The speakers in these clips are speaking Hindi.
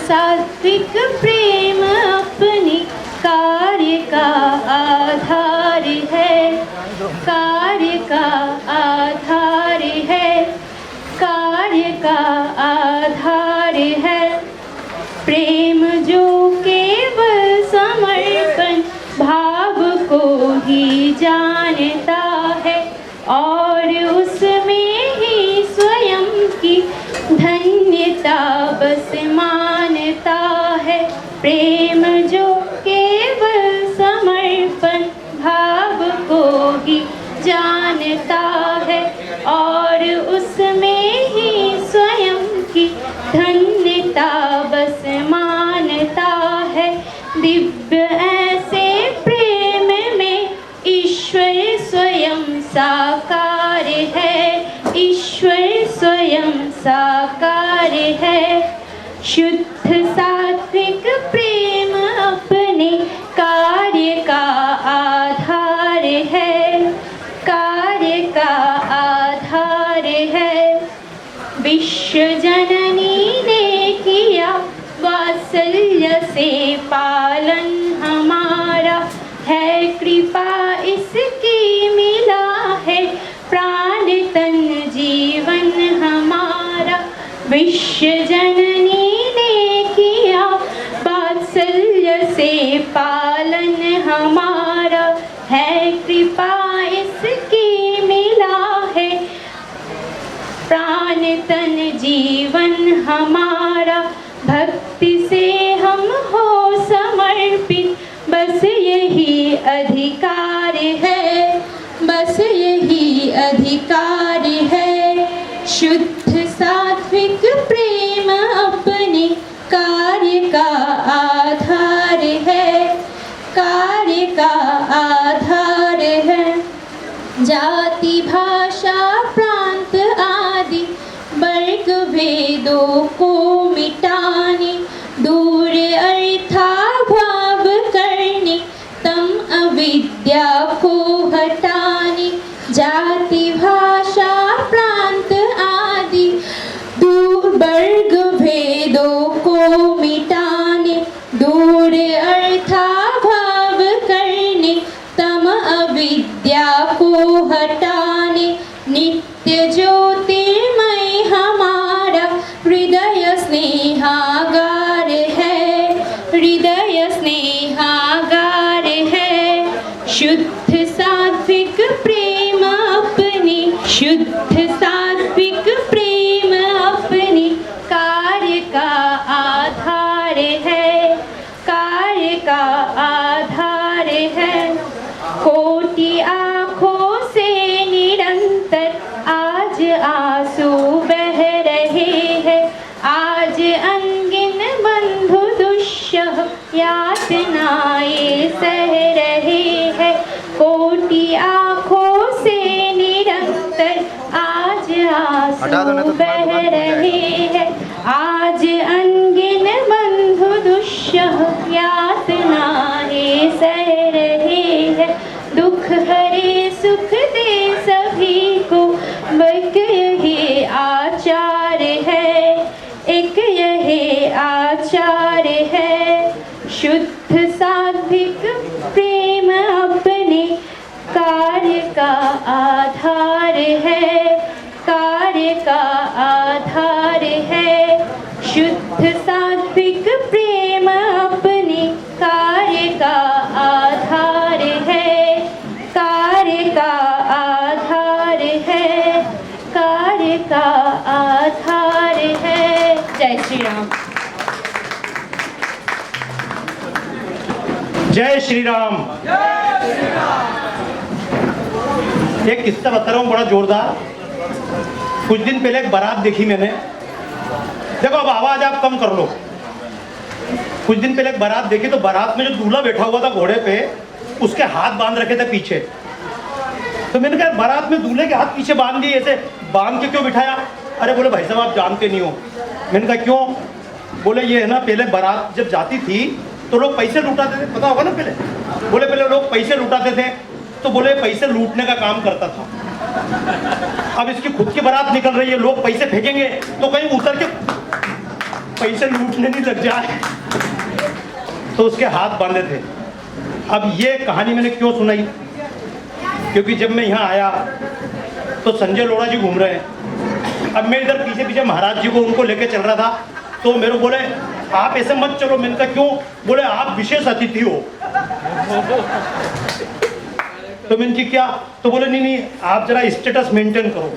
सात्विक प्रेम अपने कार्य का आधार है, कार्य का आधार है, कार्य का आधार है। प्रेम जो केवल समर्पण भाव को ही जानता है और उसमें ही स्वयं की धन्यता बस मानता है। प्रेम जो केवल समर्पण भाव को ही जानता है और उसमें ही स्वयं की धन्यता बस मानता है। दिव्य ऐसे प्रेम में ईश्वर स्वयं साकार है, ईश्वर स्वयं साकार है। शुद्ध सात्विक प्रेम अपने कार्य का आधार है, कार्य का आधार है। विश्व जननी ने किया वात्सल्य से पालन हमारा, है कृपा इसकी मिला है प्राण तन जीवन हमारा। विश्व जननी ने किया वात्सल्य से पालन हमारा, है कृपा इसकी मिला है प्राण तन जीवन हमारा। भक्ति से हम हो समर्पित बस यही अधिकार है, बस यही अधिकार है। शुद्ध सात्विक प्रेम अपने कार्य का आधार है, कार्य का आधार है। जाति भाषा प्रांत आदि वर्ग भेदों को मिटाने, दूर अर्थाभाव करने, तम अविद्या को हटाने। जाति भाषा प्रांत आदि दूर वर्ग भेदों को मिटाने, दूर अर्थाभाव करने, तम अविद्या को हटाने। नित्य ज्योतिर्मय हमारा हृदय स्नेहागार है, हृदय स्नेहागार है। शुद्ध सात्विक प्रेम अपने, शुद्ध सात्विक प्रेम अपने कार्य का आधार है, कार्य का आधार है। कोटि आँखों से निरंतर आज आंसू बह रहे हैं, आज अनगिन बंधु दुष्यह यातनाएं सह रहे हैं। कोटि आँखों से निरंतर आज आंसू बह रहे हैं, आज अनगिन बंधु दुष्यह यातनाएं सह रहे हैं। दुख हरे सुख दे सभी को एक यही आचार है, एक यही आचार है। शुद्ध सात्विक प्रेम अपने कार्य का आधार है, कार्य का आधार है। शुद्ध सात्विक प्रेम अपने कार्य का आधार है, कार्य का आधार है, कार्य का आधार है। जय श्री राम। जय श्री राम। एक किस्सा बता रहा हूँ बड़ा जोरदार। कुछ दिन पहले एक बारात देखी मैंने। देखो अब आवाज आप कम कर लो। कुछ दिन पहले एक बारात देखी तो बारात में जो दूल्हा बैठा हुआ था घोड़े पे, उसके हाथ बांध रखे थे पीछे। तो मैंने कहा बारात में दूल्हे के हाथ पीछे बांध दिए, ऐसे बांध के क्यों बिठाया? अरे बोले भाई साहब आप जानते नहीं हो। मैंने कहा क्यों? बोले ये है ना, पहले बारात जब जाती थी तो लोग पैसे लूटाते थे, पता होगा ना पहले। बोले पहले लोग पैसे लूटाते थे, तो बोले पैसे लूटने का काम करता था। अब इसकी खुद की बारात निकल रही है, लोग पैसे फेंकेंगे तो कहीं उतर के पैसे लूटने नहीं लग जाए, तो उसके हाथ बांधे थे। अब ये कहानी मैंने क्यों सुनाई, क्योंकि जब मैं यहाँ आया तो संजय लोढ़ा जी घूम रहे हैं। अब मैं इधर पीछे पीछे महाराज जी को उनको लेके चल रहा था, तो मेरे को बोले आप ऐसे मत चलो। मैंने कहा क्यों? बोले आप विशेष अतिथि हो। तो मैंने की क्या? तो बोले नहीं नहीं, आप जरा स्टेटस मेंटेन करो।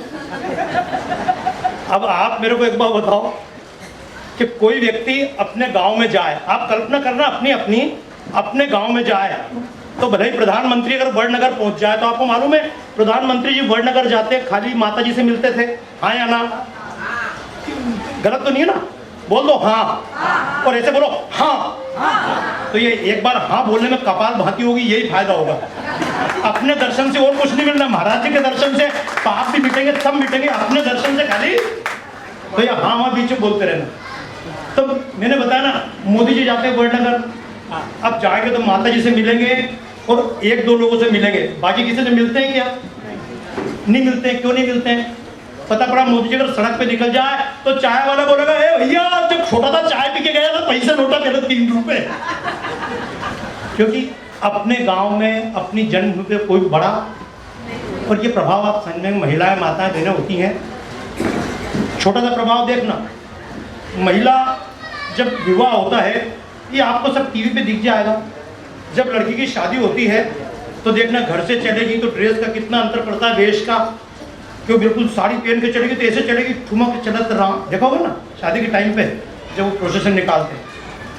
अब आप मेरे को एक बात बताओ कि कोई व्यक्ति अपने गांव में जाए, आप कल्पना करना अपने गांव में जाए, तो भले ही प्रधानमंत्री अगर वड़नगर पहुंच जाए, तो आपको मालूम है प्रधानमंत्री जी वड़नगर जाते खाली माता जी से मिलते थे, हाँ या ना? गलत तो नहीं है ना? बोल दो हाँ, और ऐसे बोलो हाँ। तो ये एक बार हाँ बोलने में कपाल भाती होगी, यही फायदा होगा। अपने दर्शन से और कुछ नहीं मिलना, महाराज जी के दर्शन से पाप भी मिटेंगे, सब मिटेंगे, अपने दर्शन से खाली तो ये हाँ बीच में बोलते रहना। तो मैंने बताया ना, मोदी जी जाते हैं वड़नगर, अब जाएंगे तो माता जी से मिलेंगे और एक दो लोगों से मिलेंगे, बाकी किसी से मिलते हैं क्या? नहीं मिलते हैं। क्यों नहीं मिलते हैं? पता पड़ा मोदी जी अगर सड़क पे निकल जाए तो चाय वाला बोलेगा ए भैया जब छोटा था चाय पी के गया था, पैसे नोटा मेरे 3 रुपए। क्योंकि अपने गांव में अपनी जन्मभूमि पे कोई बड़ा, और ये प्रभाव आप समझ में, महिलाएं माताएं बहनें होती हैं, छोटा सा प्रभाव देखना। महिला जब विवाह होता है, ये आपको सब टीवी पे दिख जाएगा। जब लड़की की शादी होती है तो देखना घर से चलेगी तो ड्रेस का कितना अंतर पड़ता है, वेश का। क्यों बिल्कुल साड़ी पहन के चलेगी तो ऐसे चलेगी ठुमक के चलत रहा, देखा होगा ना शादी के टाइम पे जब वो प्रोसेशन निकालते हैं।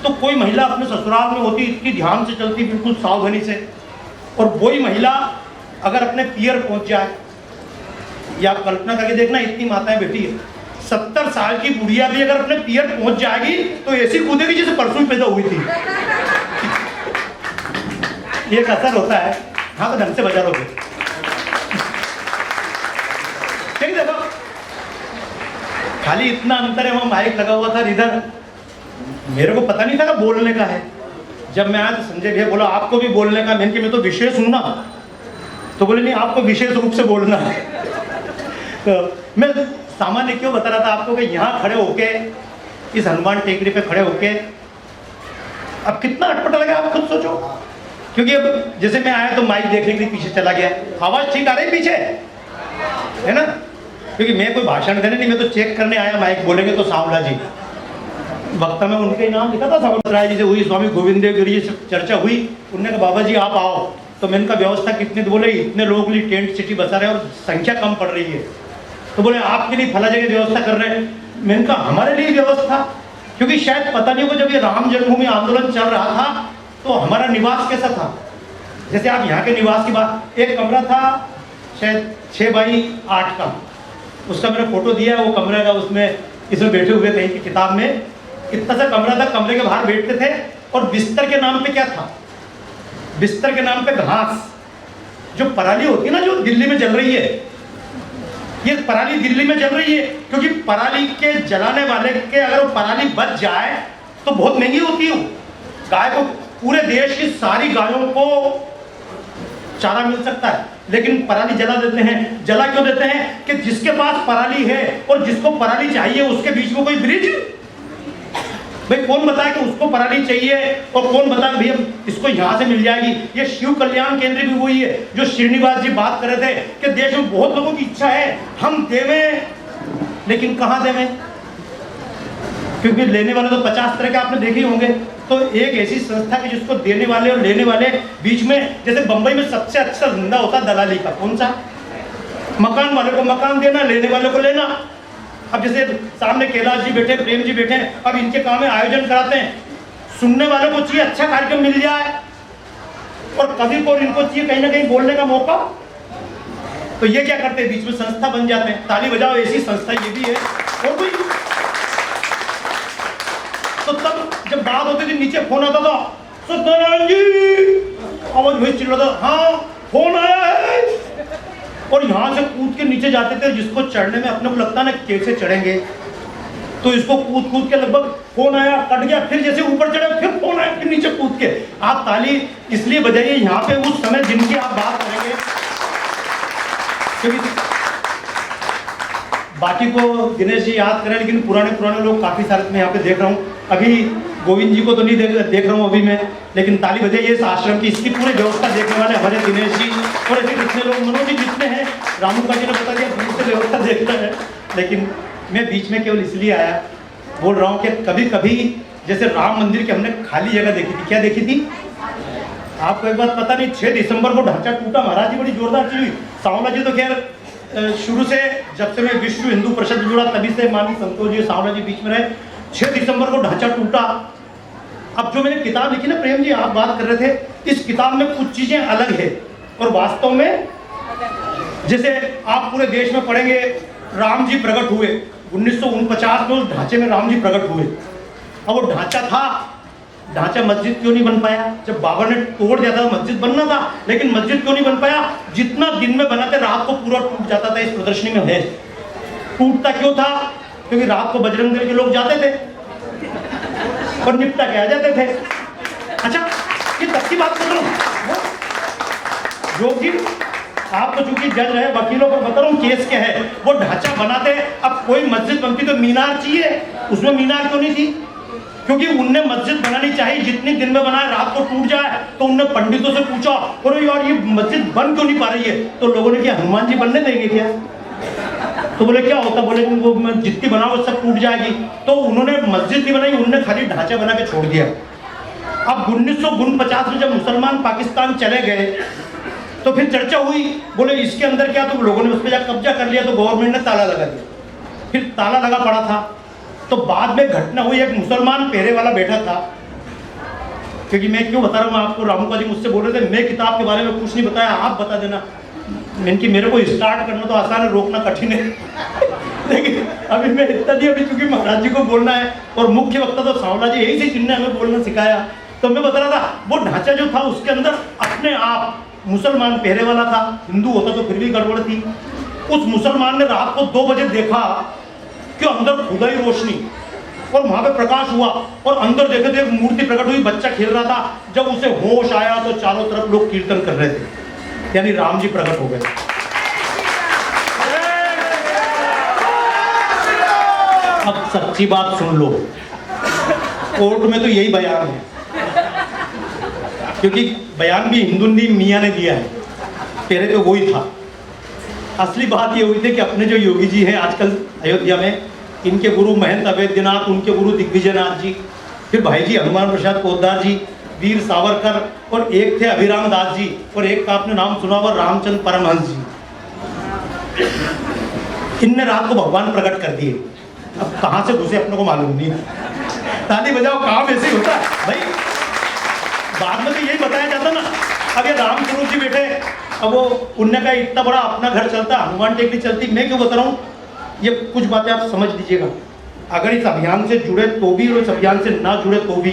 तो कोई महिला अपने ससुराल में होती इतनी ध्यान से चलती, बिल्कुल सावधानी से, और वही महिला अगर अपने पियर पहुंच जाए, या आप कल्पना करके देखना, इतनी माताएं बैठी है, 70 साल की बुढ़िया भी अगर अपने पियर पहुंच जाएगी तो ऐसी कूदेगी जैसे परसों ही पैदा हुई थी। ये एक असर होता है। हाँ तो ढंग से बजा लोगे, ठीक देखो, खाली इतना अंतर है। वहाँ माइक लगा हुआ था इधर, मेरे को पता नहीं था कि बोलने का है। जब मैं आया तो संजय भैया बोला आपको भी बोलने का। मैंने कि मैं तो विशेष हूँ ना, तो बोले नहीं आपको विशेष रूप से बोलना है। तो मैं सामान्य क्यों बता रहा था आपको कि यहाँ खड़े होके, इस हनुमान टेकरी पे खड़े होके, अब कितना अटपट लगा आप खुद सोचो। क्योंकि अब जैसे मैं आया तो माइक देखने के लिए पीछे चला गया, आवाज ठीक आ रही पीछे है ना, क्योंकि मैं कोई भाषण देने नहीं, मैं तो चेक करने आया माइक बोलेंगे तो सांवला जी वक्ता में उनके नाम लिखा था, सावंत राय जी से हुई, स्वामी गोविंद देव गिरी जी से चर्चा हुई। उन्होंने कहा बाबा जी आप आओ, तो मैंने कहा व्यवस्था कितनी, तो बोले इतने लोगों के लिए टेंट सिटी बसा रहे हैं और संख्या कम पड़ रही है, तो बोले आपके लिए फला जगह व्यवस्था कर रहे हैं। मैंने कहा हमारे लिए व्यवस्था, क्योंकि शायद पता नहीं होगा जब ये राम जन्मभूमि आंदोलन चल रहा था तो हमारा निवास कैसा था। जैसे आप यहाँ के निवास की बात, एक कमरा था शायद 6 बाई 8 का, उसका मैंने फोटो दिया है वो कमरे का, उसमें इसमें बैठे हुए कहीं की किताब में, इतना सा कमरा था, कमरे के बाहर बैठते थे, और बिस्तर के नाम पे क्या था, बिस्तर के नाम पे घास, जो पराली होती है ना जो दिल्ली में जल रही है, ये पराली दिल्ली में जल रही है क्योंकि पराली के जलाने वाले के अगर वो पराली बच जाए तो बहुत महंगी होती है। गाय को, पूरे देश की सारी गायों को चारा मिल सकता है, लेकिन पराली जला देते हैं। जला क्यों देते हैं? कि जिसके पास पराली है और जिसको पराली चाहिए उसके बीच में कोई ब्रिज, भाई कौन बताए कि उसको पराली चाहिए और कौन बताए भैया इसको यहाँ से मिल जाएगी। ये शिव कल्याण केंद्र भी वही है जो श्रीनिवास जी बात कर रहे थे कि देश में बहुत लोगों की इच्छा है हम देवें, लेकिन कहाँ देवें, क्योंकि लेने वाले तो 50 तरह के आपने देखे होंगे। तो एक ऐसी संस्था की जिसको देने वाले और लेने वाले बीच में, जैसे बंबई में सबसे अच्छा धंधा होता है दलाली का, कौन सा? मकान वाले को मकान देना, लेने वाले को लेना। अब जैसे सामने कैलाश जी बैठे, प्रेम जी बैठे, अब इनके काम में आयोजन कराते हैं, सुनने वाले को चाहिए अच्छा कार्यक्रम मिल जाए और कभी को इनको चाहिए कहीं ना कहीं बोलने का मौका, तो ये क्या करते हैं बीच में संस्था बन जाते हैं। ताली बजाओ, ऐसी संस्था ये भी है। और कोई तो तब जब बात होती थी नीचे फोन आता था, सत्यनारायण जी आवाज वही चिल्ला था, हाँ फोन आया है, और यहाँ से कूद के नीचे जाते थे। जिसको चढ़ने में अपने को लगता ना कैसे चढ़ेंगे, तो इसको कूद कूद के लगभग फोन आया, कट गया, फिर जैसे ऊपर चढ़े फिर फोन आया, फिर नीचे कूद के। आप ताली इसलिए बजाइए यहाँ पे उस समय जिनकी आप बात करेंगे, क्योंकि बाकी को दिनेश जी याद करें, लेकिन पुराने लोग काफ़ी सारे मैं यहाँ पे देख रहा हूँ। अभी गोविंद जी को तो नहीं देख रहा हूँ अभी मैं, लेकिन ताली बजाइए इस आश्रम की, इसकी पूरी व्यवस्था देखने वाले हमारे दिनेश जी और ऐसे कितने लोग, मनोज जी जितने हैं। रामू का जी ने बता दिया दूर से व्यवस्था देखना है, लेकिन मैं बीच में केवल इसलिए आया, बोल रहा हूँ कि कभी कभी जैसे राम मंदिर की हमने खाली जगह देखी थी। क्या देखी थी आपको एक बात पता नहीं, 6 दिसंबर को ढांचा टूटा, महाराज जी बड़ी जोरदार चीज हुई। सांवला जी तो खैर शुरू से जब से मैं विश्व हिंदू परिषद जुड़ा तभी से माननीय संतोष जी सांवला जी बीच में रहे। 6 दिसंबर को ढांचा टूटा। अब जो मैंने किताब लिखी ना प्रेम जी, आप बात कर रहे थे, इस किताब में कुछ चीजें अलग है और वास्तव में जैसे आप पूरे देश में पढ़ेंगे राम जी प्रकट हुए 1949 में, उस ढांचे में राम जी प्रकट हुए। अब वो ढांचा था, ढांचा मस्जिद क्यों नहीं बन पाया? जब बाबर ने तोड़ दिया था मस्जिद बनना था, लेकिन मस्जिद क्यों नहीं बन पाया? जितना दिन में बनाते रात को पूरा टूट जाता था। इस प्रदर्शनी में है, टूटता क्यों था? क्योंकि रात को बजरंग दल के लोग जाते थे और निपटा के आ जाते थे। अच्छा, ये तब की बात कर रहा हूँ योग जी, आप तो चूंकि जज रहे, वकीलों को बता रहा हूँ केस क्या है। वो ढांचा बनाते, अब कोई मस्जिद बनती तो मीनार चाहिए, उसमें मीनार क्यों नहीं थी? क्योंकि उनने मस्जिद बनानी चाहिए जितनी दिन में बनाए रात को टूट जाए। तो उनने पंडितों से पूछा, अरे यार ये मस्जिद बन क्यों नहीं पा रही है? तो लोगों ने क्या हनुमान जी बनने देंगे क्या? तो बोले क्या होता? बोले वो जितनी बनाओ सब टूट जाएगी। तो उन्होंने मस्जिद नहीं बनाई, उन्होंने खाली ढांचा बना के छोड़ दिया। अब 1949 में जब मुसलमान पाकिस्तान चले गए तो फिर चर्चा हुई, बोले इसके अंदर क्या? तो लोगों ने उस पर जाकर कब्जा कर लिया, तो गवर्नमेंट ने ताला लगा दिया। फिर ताला लगा पड़ा था, तो बाद में घटना हुई, एक मुसलमान पहरे वाला बैठा था। क्योंकि मैं क्यों बता रहा हूँ आपको, रामू जी मुझसे बोल रहे थे मैं किताब के बारे में कुछ नहीं बताया, आप बता देना। इनकी मेरे को स्टार्ट करना तो आसान है, रोकना कठिन है लेकिन अभी मैं इतना नहीं, अभी चूंकि महाराज जी को बोलना है और मुख्य वक्ता तो सांवला जी, यही से जिनने हमें बोलना सिखाया। तो मैं बता रहा था वो ढांचा जो था उसके अंदर अपने आप मुसलमान पहरे वाला था, हिंदू होता तो फिर भी गड़बड़ थी। उस मुसलमान ने रात को 2 बजे देखा कि अंदर खुदाई रोशनी और वहां पे प्रकाश हुआ और अंदर देखे तो एक मूर्ति प्रकट हुई, बच्चा खेल रहा था। जब उसे होश आया तो चारों तरफ लोग कीर्तन कर रहे थे, यानी राम जी प्रकट हो गए। अब सच्ची बात सुन लो, कोर्ट में तो यही बयान है, क्योंकि बयान भी हिंदू मियाँ ने दिया है, पहले तो वही था। असली बात ये हुई थी कि अपने जो योगी जी हैं आजकल अयोध्या में, इनके गुरु महंत अवैधनाथ, उनके गुरु दिग्विजयनाथ जी, फिर भाई जी हनुमान प्रसाद पोद्दार जी, वीर सावरकर, और एक थे अभिराम दास जी, और एक का आपने नाम सुना हुआ रामचंद्र परमहंस जी। इनने रात को भगवान प्रकट कर दिए। अब कहाँ से घुसे अपने को मालूम नहीं। ताली बजाओ, काम ऐसे होता है भाई। बाद में तो यही बताया जाता ना। अब ये राम स्वरूप जी बैठे, अब वो उनने कहा इतना बड़ा अपना घर चलता, हनुमान टेकरी चलती। मैं क्यों बता रहा हूँ, ये कुछ बातें आप समझ लीजिएगा। अगर इस अभियान से जुड़े तो भी और इस अभियान से ना जुड़े तो भी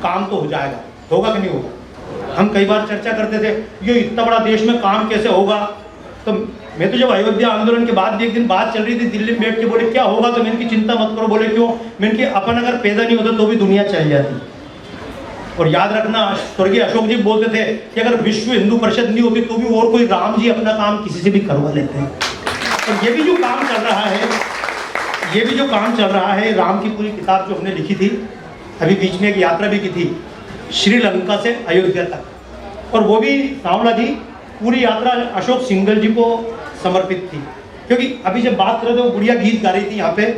काम तो हो जाएगा, होगा कि नहीं होगा। हम कई बार चर्चा करते थे ये इतना बड़ा देश में काम कैसे होगा। तो मैं तो जब अयोध्या आंदोलन के बाद भी एक दिन बात चल रही थी दिल्ली में बैठ के, बोले क्या होगा, तो मैंने की चिंता मत करो। बोले क्यों? मैंने कि अपन अगर पैदा नहीं होता तो भी दुनिया चल जाती। और याद रखना, स्वर्गीय अशोक जी बोलते थे कि अगर विश्व हिंदू परिषद नहीं होती तो भी और कोई राम जी अपना काम किसी से भी करवा लेते हैं। और ये भी जो काम चल रहा है, ये भी जो काम चल रहा है, राम की पूरी किताब जो हमने लिखी थी, अभी बीच में एक यात्रा भी की थी श्रीलंका से अयोध्या तक, और वो भी सांवला जी पूरी यात्रा अशोक सिंघल जी को समर्पित थी। क्योंकि अभी जब बात कर रहे थे वो गुड़िया गीत गा रही थी यहाँ पे,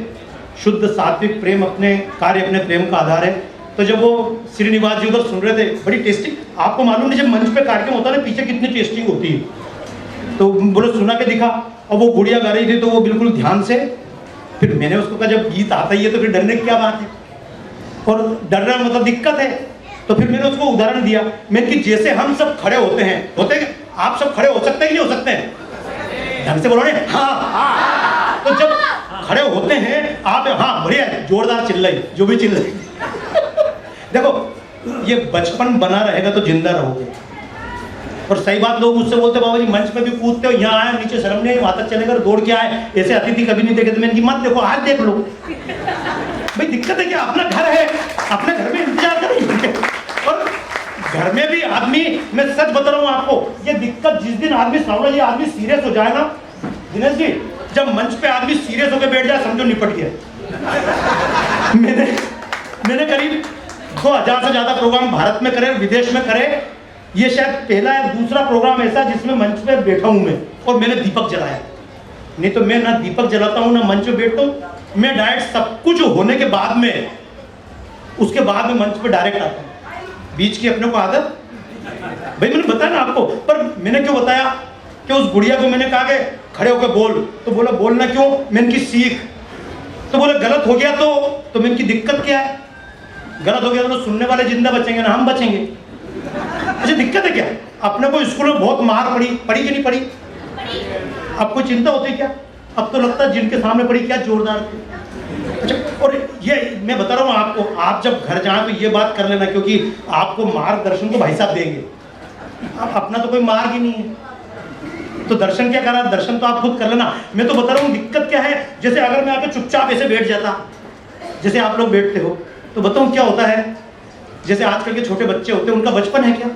शुद्ध सात्विक प्रेम अपने कार्य अपने प्रेम का आधार है। तो जब वो श्रीनिवास जी उधर सुन रहे थे, बड़ी टेस्टिंग, आपको मालूम नहीं जब मंच पे कार्यक्रम होता है ना पीछे कितनी टेस्टिंग होती है। तो बोले सुना के दिखा, और वो गुड़िया गा रही थी तो वो बिल्कुल ध्यान से। फिर मैंने उसको कहा जब गीत आता ही है तो फिर डरने की क्या बात है, और डरना मतलब दिक्कत है। तो फिर मैंने उसको उदाहरण दिया, मैंने कि जैसे हम सब खड़े होते हैं, होते हैं आप सब खड़े हो सकते हैं कि नहीं हो सकते हैं? ढंग से बोलो ने, हाँ। तो जब खड़े होते हैं आप, हाँ बढ़िया जोरदार चिल्लाई, जो भी चिल्लाई देखो ये बचपन बना रहेगा तो जिंदा रहोगे। और सही बात, लोग मुझसे बोलते बाबा जी मंच पे भी कूदते हो, यहाँ आए नीचे शर्म नहीं, वहां तक चले गए दौड़ के आए, ऐसे अतिथि कभी नहीं देखे। तो मैंने मत देखो, आज देख लो भाई, दिक्कत है कि अपना घर है, अपने घर में इंतजार करेंगे। और घर में भी आदमी, मैं सच बता रहा हूँ आपको, ये दिक्कत जिस दिन आदमी सांवला जी आदमी सीरियस हो जाएगा, दिनेश जी जब मंच पे आदमी सीरियस होकर बैठ जाए समझो निपट गया। मैंने करीब 2000 से ज्यादा प्रोग्राम भारत में करे, विदेश में करे। ये शायद पहला या दूसरा प्रोग्राम ऐसा जिसमें मंच पे बैठा हूं मैं, और मैंने दीपक जलाया। नहीं तो मैं ना दीपक जलाता हूं ना मंच पे बैठता हूं। मैं डायरेक्ट सब कुछ होने के बाद में, उसके बाद में मंच पे डायरेक्ट आता हूं। बीच की अपने को आदत, भाई मैंने बताया ना आपको। पर मैंने क्यों बताया कि उस बुढ़िया को मैंने कहा कि खड़े होकर बोल, तो बोला बोलना क्यों, मैं इनकी सीख। तो बोले गलत हो गया तो मैं इनकी दिक्कत क्या है, गलत हो गया तो सुनने वाले जिंदा बचेंगे ना हम बचेंगे। अच्छा दिक्कत है क्या, अपने को स्कूल में बहुत मार पड़ी कि नहीं पड़ी, अब कोई चिंता होती क्या, अब तो लगता है जिनके सामने पड़ी क्या जोरदार थी। अच्छा, और ये मैं बता रहा हूँ आपको, आप जब घर जाए तो ये बात कर लेना, क्योंकि आपको मार्गदर्शन तो भाई साहब देंगे, अब अपना तो कोई मार्ग ही नहीं है, तो दर्शन क्या करा, दर्शन तो आप खुद कर लेना। मैं तो बता रहा हूँ दिक्कत क्या है। जैसे अगर मैं आके चुपचाप ऐसे बैठ जाता, जैसे आप लोग बैठते हो, तो बताऊँ क्या होता है। जैसे आजकल के छोटे बच्चे होते हैं, उनका बचपन है क्या,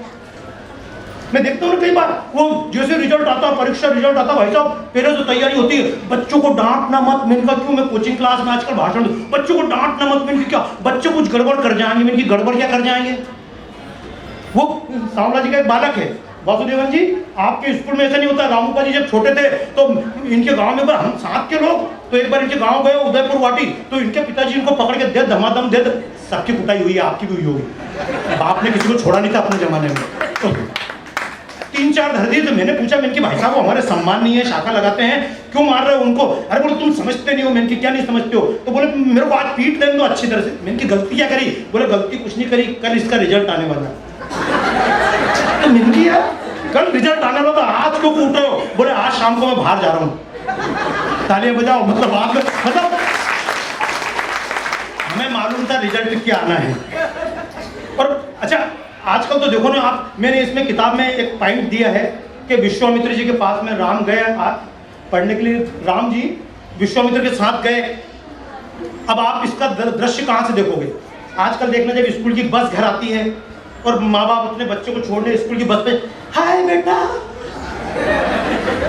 मैं देखता हूँ कई बार वो जैसे रिजल्ट आता, परीक्षा रिजल्ट आता, भाई साहब पहले से तैयारी होती है, बच्चों को डांटना मत। मैंने कहा क्यों, मैं कोचिंग क्लास में आजकल भाषण, बच्चों को डांटना मत। मैंने क्या, बच्चे कुछ गड़बड़ कर जाएंगे। मैंने गड़बड़ क्या कर जाएंगे, वो सांवला जी का एक बालक है, वासुदेवन जी, आपके स्कूल में ऐसा नहीं होता। रामूपा जी जब छोटे थे तो इनके गांव में, हम साथ के लोग, तो एक बार इनके गांव गए उदयपुर वाटी, तो इनके पिताजी इनको पकड़ के दे धमाधम दे, सबकी कुटाई हुई है, आपकी भी हुई होगी। बाप ने किसी को छोड़ा नहीं था अपने जमाने में, तो 3-4 धर दिए। तो मैंने पूछा, मैंने भाई साहब वो हमारे सम्मान नहीं है, शाखा लगाते हैं, क्यों मार रहे हो उनको। अरे बोले तुम समझते नहीं हो। मैंने क्या नहीं समझते हो, तो बोले मेरे को आज पीट दें तो अच्छी तरह से। मैंने गलती क्या करी, बोले गलती कुछ नहीं करी, कल इसका रिजल्ट आने वाला। तो मैंने यार कल रिजल्ट आने वाला, आज क्यों कूट रहे हो, बोले आज शाम को मैं बाहर जा रहा हूँ। तालियां बजाओ, मतलब बाद में, मतलब हमें मालूम था रिजल्ट क्या आना है। और अच्छा आजकल तो देखो ना आप, मैंने इसमें किताब में एक पॉइंट दिया है कि विश्वामित्र जी के पास में राम गए पढ़ने के लिए, राम जी विश्वामित्र के साथ गए। अब आप इसका दृश्य कहाँ से देखोगे, आजकल देखना जब स्कूल की बस घर आती है और माँ बाप अपने बच्चों को छोड़ने स्कूल की बस पे, हाय बेटा,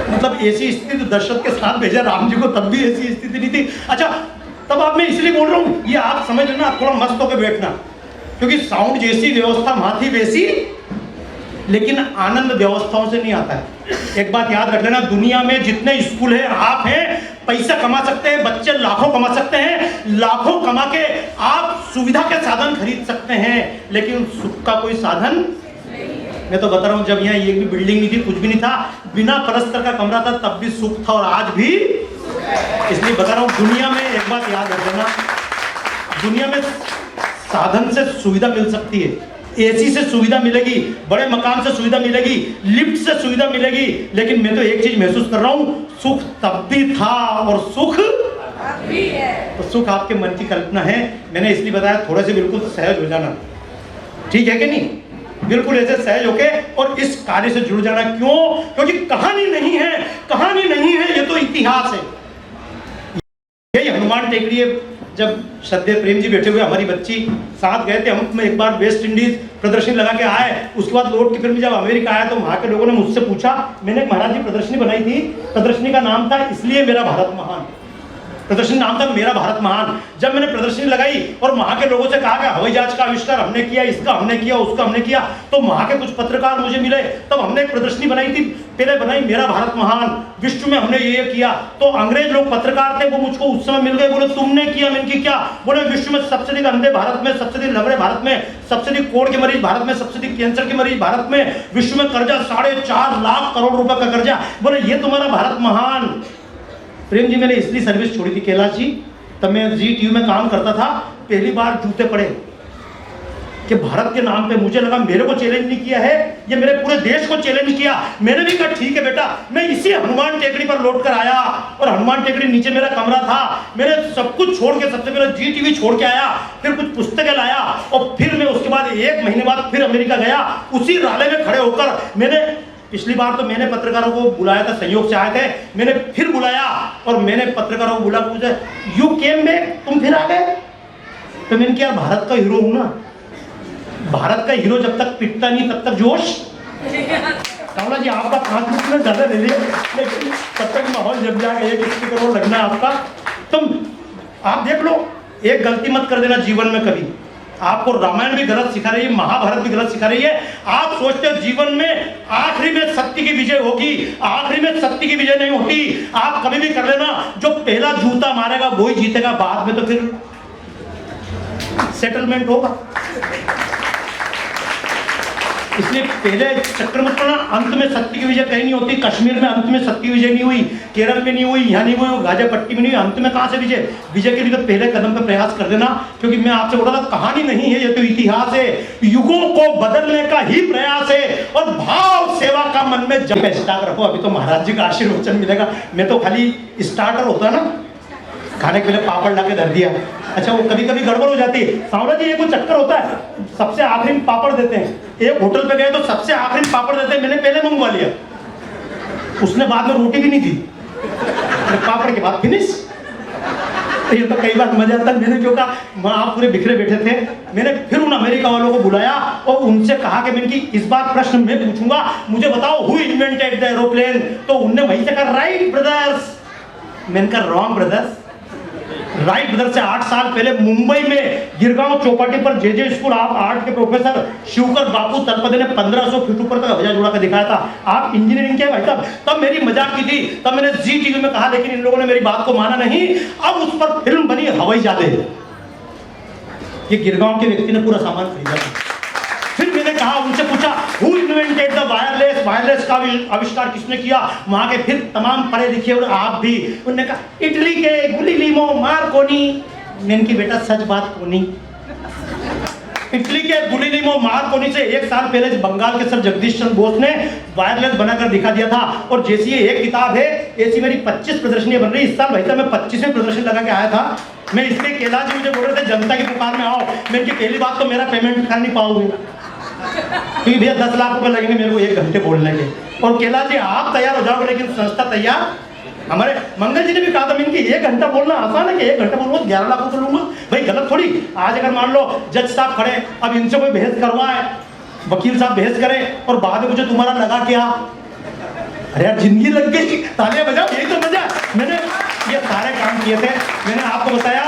मतलब ऐसी स्थिति तो दशरथ के साथ भेजा राम जी को, तब भी ऐसी स्थिति नहीं थी। अच्छा तब आप, मैं इसलिए बोल रहा हूँ, ये आप समझ लेना, आप थोड़ा मस्त होकर बैठना, क्योंकि साउंड जैसी व्यवस्था वहां थी वैसी, लेकिन आनंद व्यवस्थाओं से नहीं आता है। एक बात याद रख लेना, दुनिया में जितने स्कूल है, आप हैं, पैसा कमा सकते हैं, बच्चे लाखों कमा सकते हैं, लाखों कमा के आप सुविधा के साधन खरीद सकते हैं, लेकिन सुख का कोई साधन। मैं तो बता रहा हूँ, जब यहाँ एक भी बिल्डिंग नहीं थी, कुछ भी नहीं था, बिना पलस्तर का कमरा था, तब भी सुख था और आज भी। इसलिए बता रहा हूँ, दुनिया में एक बात याद रख लेना, दुनिया में साधन से सुविधा मिल सकती है, एसी से सुविधा मिलेगी, बड़े मकान से सुविधा मिलेगी, लिफ्ट से सुविधा मिलेगी, लेकिन मैं तो एक चीज महसूस कर रहा हूं, सुख तब भी था और सुख अब भी है। तो सुख आपके मन की कल्पना है। मैंने इसलिए बताया थोड़े से बिल्कुल सहज हो जाना, ठीक है कि नहीं, बिल्कुल ऐसे सहज होके और इस कार्य से जुड़ जाना। क्यों, क्योंकि कहानी नहीं है, कहानी नहीं है, ये तो इतिहास है। यही हनुमान टेकरी है। जब श्रद्धेय प्रेम जी बैठे हुए, हमारी बच्ची साथ गए थे हम, एक बार वेस्ट इंडीज प्रदर्शनी लगा के आए, उसके बाद लौट के फिर जब अमेरिका आया तो वहां के लोगों ने मुझसे पूछा, मैंने महाराज जी प्रदर्शनी बनाई थी, प्रदर्शनी का नाम था इसलिए मेरा भारत महान, प्रदर्शनी नाम था मेरा भारत महान। जब मैंने प्रदर्शनी लगाई और वहां के लोगों से कहा कि हवाई जहाज का आविष्कार हमने किया, इसका हमने किया, उसका हमने किया, तो वहां के कुछ पत्रकार मुझे मिले, तब हमने एक प्रदर्शनी बनाई थी, पहले बनाई मेरा भारत महान, विश्व में हमने ये किया। तो अंग्रेज लोग पत्रकार थे, वो मुझको उस समय मिल गए, बोले तुमने किया, मैंने की क्या, बोले विश्व में सबसे अधिक अंधे भारत में, सबसे अधिक लंगड़े भारत में, सबसे अधिक कोढ़ के मरीज भारत में, सबसे अधिक कैंसर के मरीज भारत में, विश्व में कर्जा 4.5 लाख करोड़ रुपए का कर्जा, बोले ये तुम्हारा भारत महान। प्रेम जी मैंने इसलिए सर्विस छोड़ी थी कैलाश जी, तब मैं जी टीवी में काम करता था, पहली बार जूते पड़े कि भारत के नाम पे, मुझे लगा मेरे को चैलेंज नहीं किया है, ये मेरे पूरे देश को चैलेंज किया। मैंने भी कहा ठीक है बेटा, मैं इसी हनुमान टेकड़ी पर लौट कर आया, और हनुमान टेकड़ी नीचे मेरा कमरा था, मैंने सब कुछ छोड़ के, सबसे पहले जी टीवी छोड़ के आया, फिर कुछ पुस्तकें लाया, और फिर मैं उसके बाद 1 महीने बाद फिर अमेरिका गया। उसी राले में खड़े होकर मैंने, पिछली बार तो मैंने पत्रकारों को बुलाया था, संयोग से आए थे, मैंने फिर बुलाया और मैंने पत्रकारों को बुला, पूछा यू केम बैक, तुम फिर आ गए। तो मैंने क्या, भारत का हीरो हूं ना, भारत का हीरो जब तक पिटता नहीं तब तक जोश। कमला जी आपका 5 मिनट में ज़्यादा ले लिया, लेकिन तब तक माहौल जम जाएगा, 1 करोड़ लगना है आपका। तुम आप देख लो, एक गलती मत कर देना जीवन में कभी। आपको रामायण भी गलत सिखा रही है, महाभारत भी गलत सिखा रही है। आप सोचते हो जीवन में आखिरी में सत्य की विजय होगी, आखिरी में सत्य की विजय नहीं होती। आप कभी भी कर लेना, जो पहला जूता मारेगा वही जीतेगा, बाद में तो फिर सेटलमेंट होगा। इसलिए पहले चक्कर मत पड़ना, अंत में सत्य की विजय कहीं नहीं होती। कश्मीर में अंत में सत्य की विजय नहीं हुई, केरल में नहीं हुई, यहाँ नहीं हुई, गाजापट्टी में नहीं हुई, अंत में कहाँ से विजय? विजय के लिए तो पहले कदम पे प्रयास कर देना। क्योंकि मैं आपसे बोल रहा था, कहानी नहीं है, ये तो इतिहास है, युगों को बदलने का ही प्रयास है। और भाव सेवा का मन में जब स्टार्ट रखो, अभी तो महाराज जी का आशीर्वचन मिलेगा। मैं तो खाली स्टार्टर होता है ना, खाने के लिए पापड़ ला के धर दिया। अच्छा, वो कभी कभी गड़बड़ हो जाती है। सांवरा जी, ये कोई चक्कर होता है, सबसे आखिरी में पापड़ देते हैं। एक होटल पे गए तो सबसे आखिरी में पापड़ देते हैं, मैंने पहले मंगवा लिया, उसने बाद में रोटी भी नहीं दी, पापड़ के बाद फिनिश। ये तो कई बार मजा आता है। मैंने क्यों कहा, वहाँ आप पूरे बिखरे बैठे थे, मैंने फिर उन अमेरिका वालों को बुलाया और उनसे कहा कि मैं इस बार प्रश्न मैं पूछूंगा, मुझे बताओ हु इन्वेंटेड द एरोप्लेन। तो उनने वहीं से कहा राइट ब्रदर्स। मैंने कहा रॉन्ग ब्रदर्स। राइट ब्रदर से 8 साल पहले मुंबई में गिरगांव चौपाटी पर जे स्कूल ऑफ आर्ट के प्रोफेसर शिवकर बापू तलपदे ने 1500 फीट ऊपर तक हवाई जहाज उड़ा कर दिखाया था। आप इंजीनियरिंग के भाई साहब, तब मेरी मजाक की थी, तब मैंने जी टीवी में कहा, लेकिन इन लोगों ने मेरी बात को माना नहीं। अब उस पर फिल्म बनी हवाई जहाज। ये गिरगांव के व्यक्ति ने पूरा सामान खरीदा था। फिर मैंने कहा, उनसे पूछा who invented the wireless, wireless का आविष्कार किसने किया? वहां के फिर तमाम पढ़े लिखे और आप भी, उन्होंने कहा इटली के गुलिलिमो मार्कोनी। मैंने की बेटा सच बात कोनी, इटली के गुलिलिमो मार्कोनी से 1 साल पहले बंगाल के सर जगदीश चंद्र बोस ने वायरलेस बनाकर दिखा दिया था। और जैसी ये एक किताब है, ऐसी मेरी 25 प्रदर्शनियां बन रही। इस साल भाई साहब मैं 25वें प्रदर्शनी लगा के आया था। मैं इसलिए, कैलाश जी मुझे बोल रहे थे जनता की पुकार में आओ। मैं पहली बात तो मेरा पेमेंट कर नहीं पाओगे, क्योंकि भैया 10 लाख रुपए लगेंगे मेरे को 1 घंटे बोलने के। और कैलाश जी आप तैयार हो जाओगे, लेकिन संस्था तैयार। हमारे मंगल जी ने भी कहा था, इनकी 1 घंटा बोलना आसान है कि 1 घंटा बोलूंगा 11 लाख रुपए लूंगा। भाई गलत थोड़ी। आज अगर मान लो जज साहब खड़े, अब इनसे कोई बहस करवाए, वकील साहब बहस करें और बाद में मुझे तुम्हारा लगा क्या, अरे यार जिंदगी लग गई, तालियां बजाओ, यही तो मजा। मैंने ये सारे काम किए थे, मैंने आपको बताया।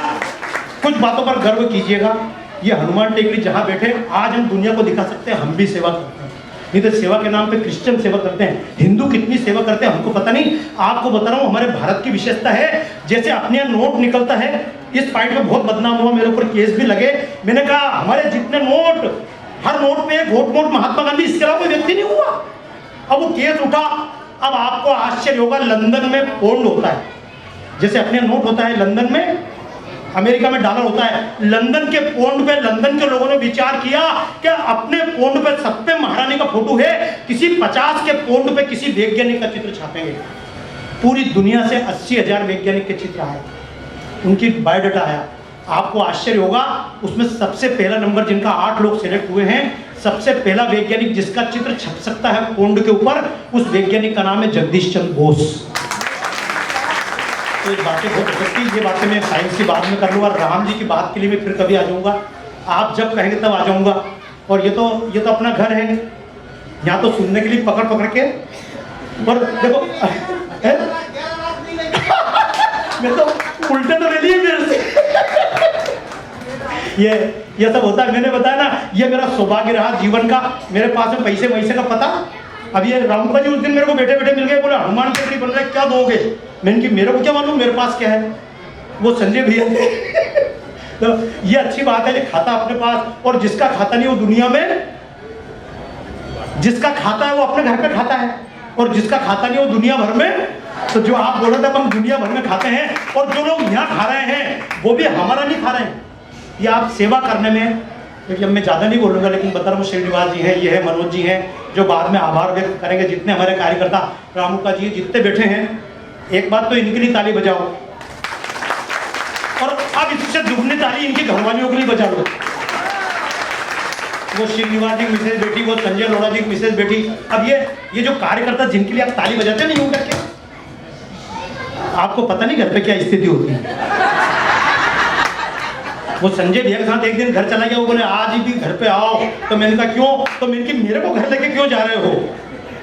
कुछ बातों पर गर्व कीजिएगा। ये हनुमान टेकरी जहाँ बैठे, आज हम दुनिया को दिखा सकते हैं हम भी सेवा करते हैं। नहीं तो सेवा के नाम पे क्रिश्चियन सेवा करते हैं, हिंदू कितनी सेवा करते हैं हमको पता नहीं। आपको बता रहा हूँ, हमारे भारत की विशेषता है, जैसे अपने यहाँ नोट निकलता है, इस पॉइंट में बहुत बदनाम हुआ, मेरे ऊपर केस भी लगे। मैंने कहा हमारे जितने नोट, हर नोट पे एक वोट नोट महात्मा गांधी, इसके अलावा कोई व्यक्ति नहीं हुआ। अब वो केस उठा। अब आपको आश्चर्य होगा, लंदन में पौंड होता है, जैसे अपने नोट होता है लंदन में, अमेरिका में डॉलर होता है। लंदन के पौंड पे लंदन के लोगों ने विचार किया कि अपने पौंड पे सब पे महारानी का फोटो है, किसी 50 के पौंड पे किसी वैज्ञानिक का चित्र छापेंगे। पूरी दुनिया से 80,000 वैज्ञानिक के चित्र आए, उनकी बायोडाटा आया। आपको आश्चर्य होगा, उसमें सबसे पहला नंबर, जिनका 8 लोग सिलेक्ट हुए हैं, सबसे पहला वैज्ञानिक जिसका चित्र छप सकता है पौंड के ऊपर, उस वैज्ञानिक का नाम है जगदीश चंद्र बोस। तो ये बातें बहुत अच्छी, ये बातें मैं साइंस की बात में कर लूँगा। राम जी की बात के लिए मैं फिर कभी आ जाऊँगा, आप जब कहेंगे तब आ जाऊँगा। और ये तो अपना घर है, यहाँ तो सुनने के लिए पकड़ पकड़ के। और देखो मैं तो उल्टे तो ले लिए मेरे से। ये सब होता है। मैंने बताया ना, ये मेरा सौभाग्य रहा जीवन का। मेरे पास में पैसे वैसे का पता। अब ये रामूका जी उस दिन मेरे को बैठे बैठे मिल गए, बोले हनुमान टेकरी बन रहा है, क्या दोगे? मैंने कि मेरे को क्या मालूम मेरे पास क्या है, वो संजय भैया थे। तो ये अच्छी बात है कि खाता अपने पास, और जिसका खाता नहीं वो दुनिया में, जिसका खाता है वो अपने घर पे खाता है, और जिसका खाता नहीं वो दुनिया भर में। तो जो आप बोल रहे थे हम दुनिया भर में खाते हैं, और जो लोग यहाँ खा रहे हैं वो भी हमारा नहीं खा रहे हैं। ये आप सेवा करने में, क्योंकि अब मैं ज़्यादा नहीं बोलूँगा, लेकिन बता रहा हूँ श्रीनिवास जी हैं, ये है मनोज जी हैं, जो बाद में आभार व्यक्त करेंगे। जितने हमारे कार्यकर्ता, रामूका जी जितने बैठे हैं, एक बात तो इनके लिए ताली बजाओ, और अब इससे दुगनी ताली इनकी घरवालियों के लिए बजा लो। वो श्रीनिवास जी की मिसेज बेटी, वो संजय लोढ़ा जी की मिसेज बेटी। अब ये जो कार्यकर्ता जिनके लिए आप ताली बजाते नहीं, यूं करके, आपको पता नहीं घर पे क्या स्थिति होती है। वो संजय भैया के साथ एक दिन घर चला गया, वो बोले आज ही भी घर पे आओ। तो मैंने कहा क्यों? तो मैंने कि मेरे को घर लेके क्यों जा रहे हो?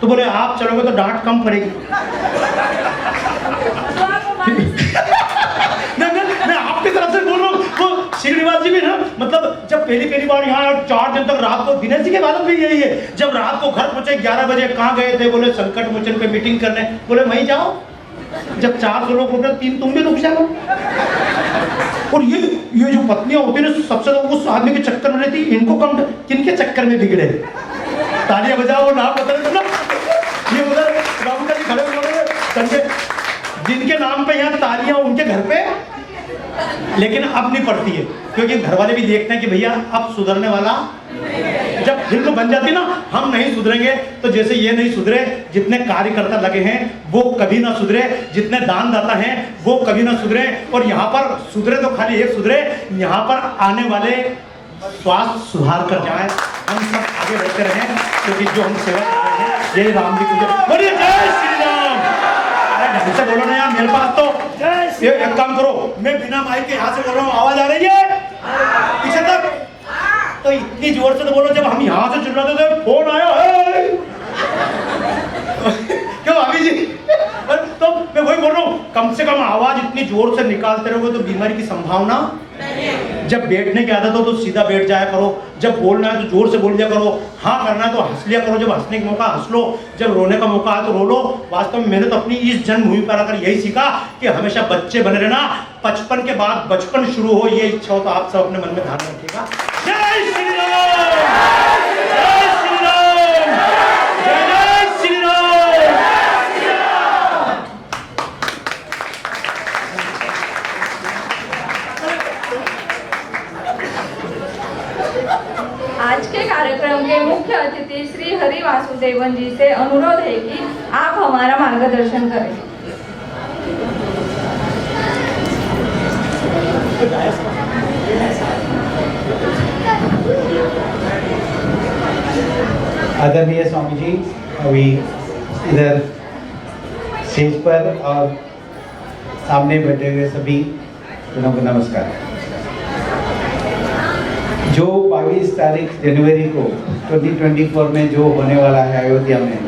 तो बोले आप चलोगे तो डांट कम पड़ेगी। मैं आपकी तरफ से बोल रहा हूँ। वो श्रीनिवास जी भी ना, मतलब जब पहली बार यहाँ 4 दिन तक रात को, दिनेश जी के बात भी यही है, जब रात को घर पहुंचे 11 बजे, कहाँ गए थे? बोले संकट मोचन पे मीटिंग करने। बोले वहीं जाओ। जब 4 लोग रुक रहे, 3 तुम भी रुक जाओ। और ये जो पत्नियां होती है ना, सबसे ज्यादा उस आदमी के चक्कर में रहती, इनको कम किनके चक्कर में बिगड़े? तालियां बजाओ, नाम बता रहे ना, ये उधर राहुल जी खड़े हुए संजय, जिनके नाम पे यहाँ तालियां उनके घर पे, लेकिन अब नहीं पड़ती है, क्योंकि घर वाले भी देखते हैं कि भैया अब सुधरने वाला। जब फिल्म बन जाती ना, हम नहीं सुधरेंगे, तो जैसे ये नहीं सुधरे, जितने कार्यकर्ता लगे हैं वो कभी ना सुधरे, जितने दानदाता हैं वो कभी ना सुधरे, और यहाँ पर सुधरे तो खाली एक सुधरे, यहाँ पर आने वाले स्वास्थ्य सुधार कर जाए, हम सब आगे बढ़ते रहें, क्योंकि जो हम सेवा कर रहे हैं यही राम जी को। बोलिए जय श्री राम। अरे ढंग से बोलो ना यार, मेरे पास तो एक काम करो, मैं बिना माइक के यहाँ से बोल रहा हूँ, आवाज आ रही है पीछे तक? तो इतनी जोर से तो बोलो, जब हम यहाँ से चिल्लाते थे फोन आया है। क्यों भाभी जी? तो मैं वही बोल रहा हूँ, कम से कम आवाज इतनी जोर से निकालते रहोगे तो बीमारी की संभावना। जब बैठने की आदत हो तो सीधा बैठ जाया करो, जब बोलना है तो जोर से बोल दिया करो, हाँ करना है तो हंस लिया करो, जब हंसने का मौका हंस लो, जब रोने का मौका है तो रो लो। वास्तव में मैंने तो अपनी इस जन्मभूमि पर आकर यही सीखा कि हमेशा बच्चे बने रहना, 55 के बाद बचपन शुरू हो, ये इच्छा हो तो आप सब अपने मन में धारण रखिएगा। जय श्री राम, जय श्री राम, जय जय श्री राम। आज के कार्यक्रम के मुख्य अतिथि श्री हरि वासुदेवन जी से अनुरोध है कि आप हमारा मार्गदर्शन करें। आदरणीय स्वामी जी, अभी इधर स्टेज पर और सामने बैठे हुए सभी जनों को नमस्कार। जो 22 तारीख जनवरी को 2024 में जो होने वाला है अयोध्या में,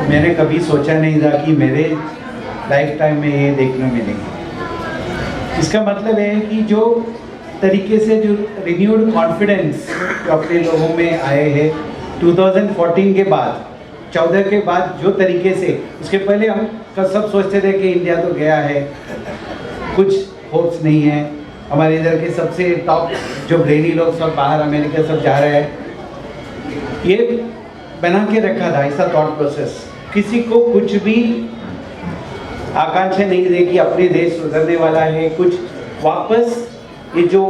मैंने कभी सोचा नहीं था कि मेरे लाइफ टाइम में ये देखने मिलेगी। इसका मतलब है कि जो तरीके से जो रिन्यूड कॉन्फिडेंस जो अपने लोगों में आए हैं 2014 के बाद, 14 के बाद, जो तरीके से, उसके पहले हम सब सोचते थे कि इंडिया तो गया है, कुछ होप्स नहीं है, हमारे इधर के सबसे टॉप जो ब्रेनी लोग सब बाहर अमेरिका सब जा रहे हैं, ये बना के रखा था ऐसा थॉट प्रोसेस। किसी को कुछ भी आकांक्षा नहीं थी कि अपने देश सुधरने वाला है, कुछ वापस ये जो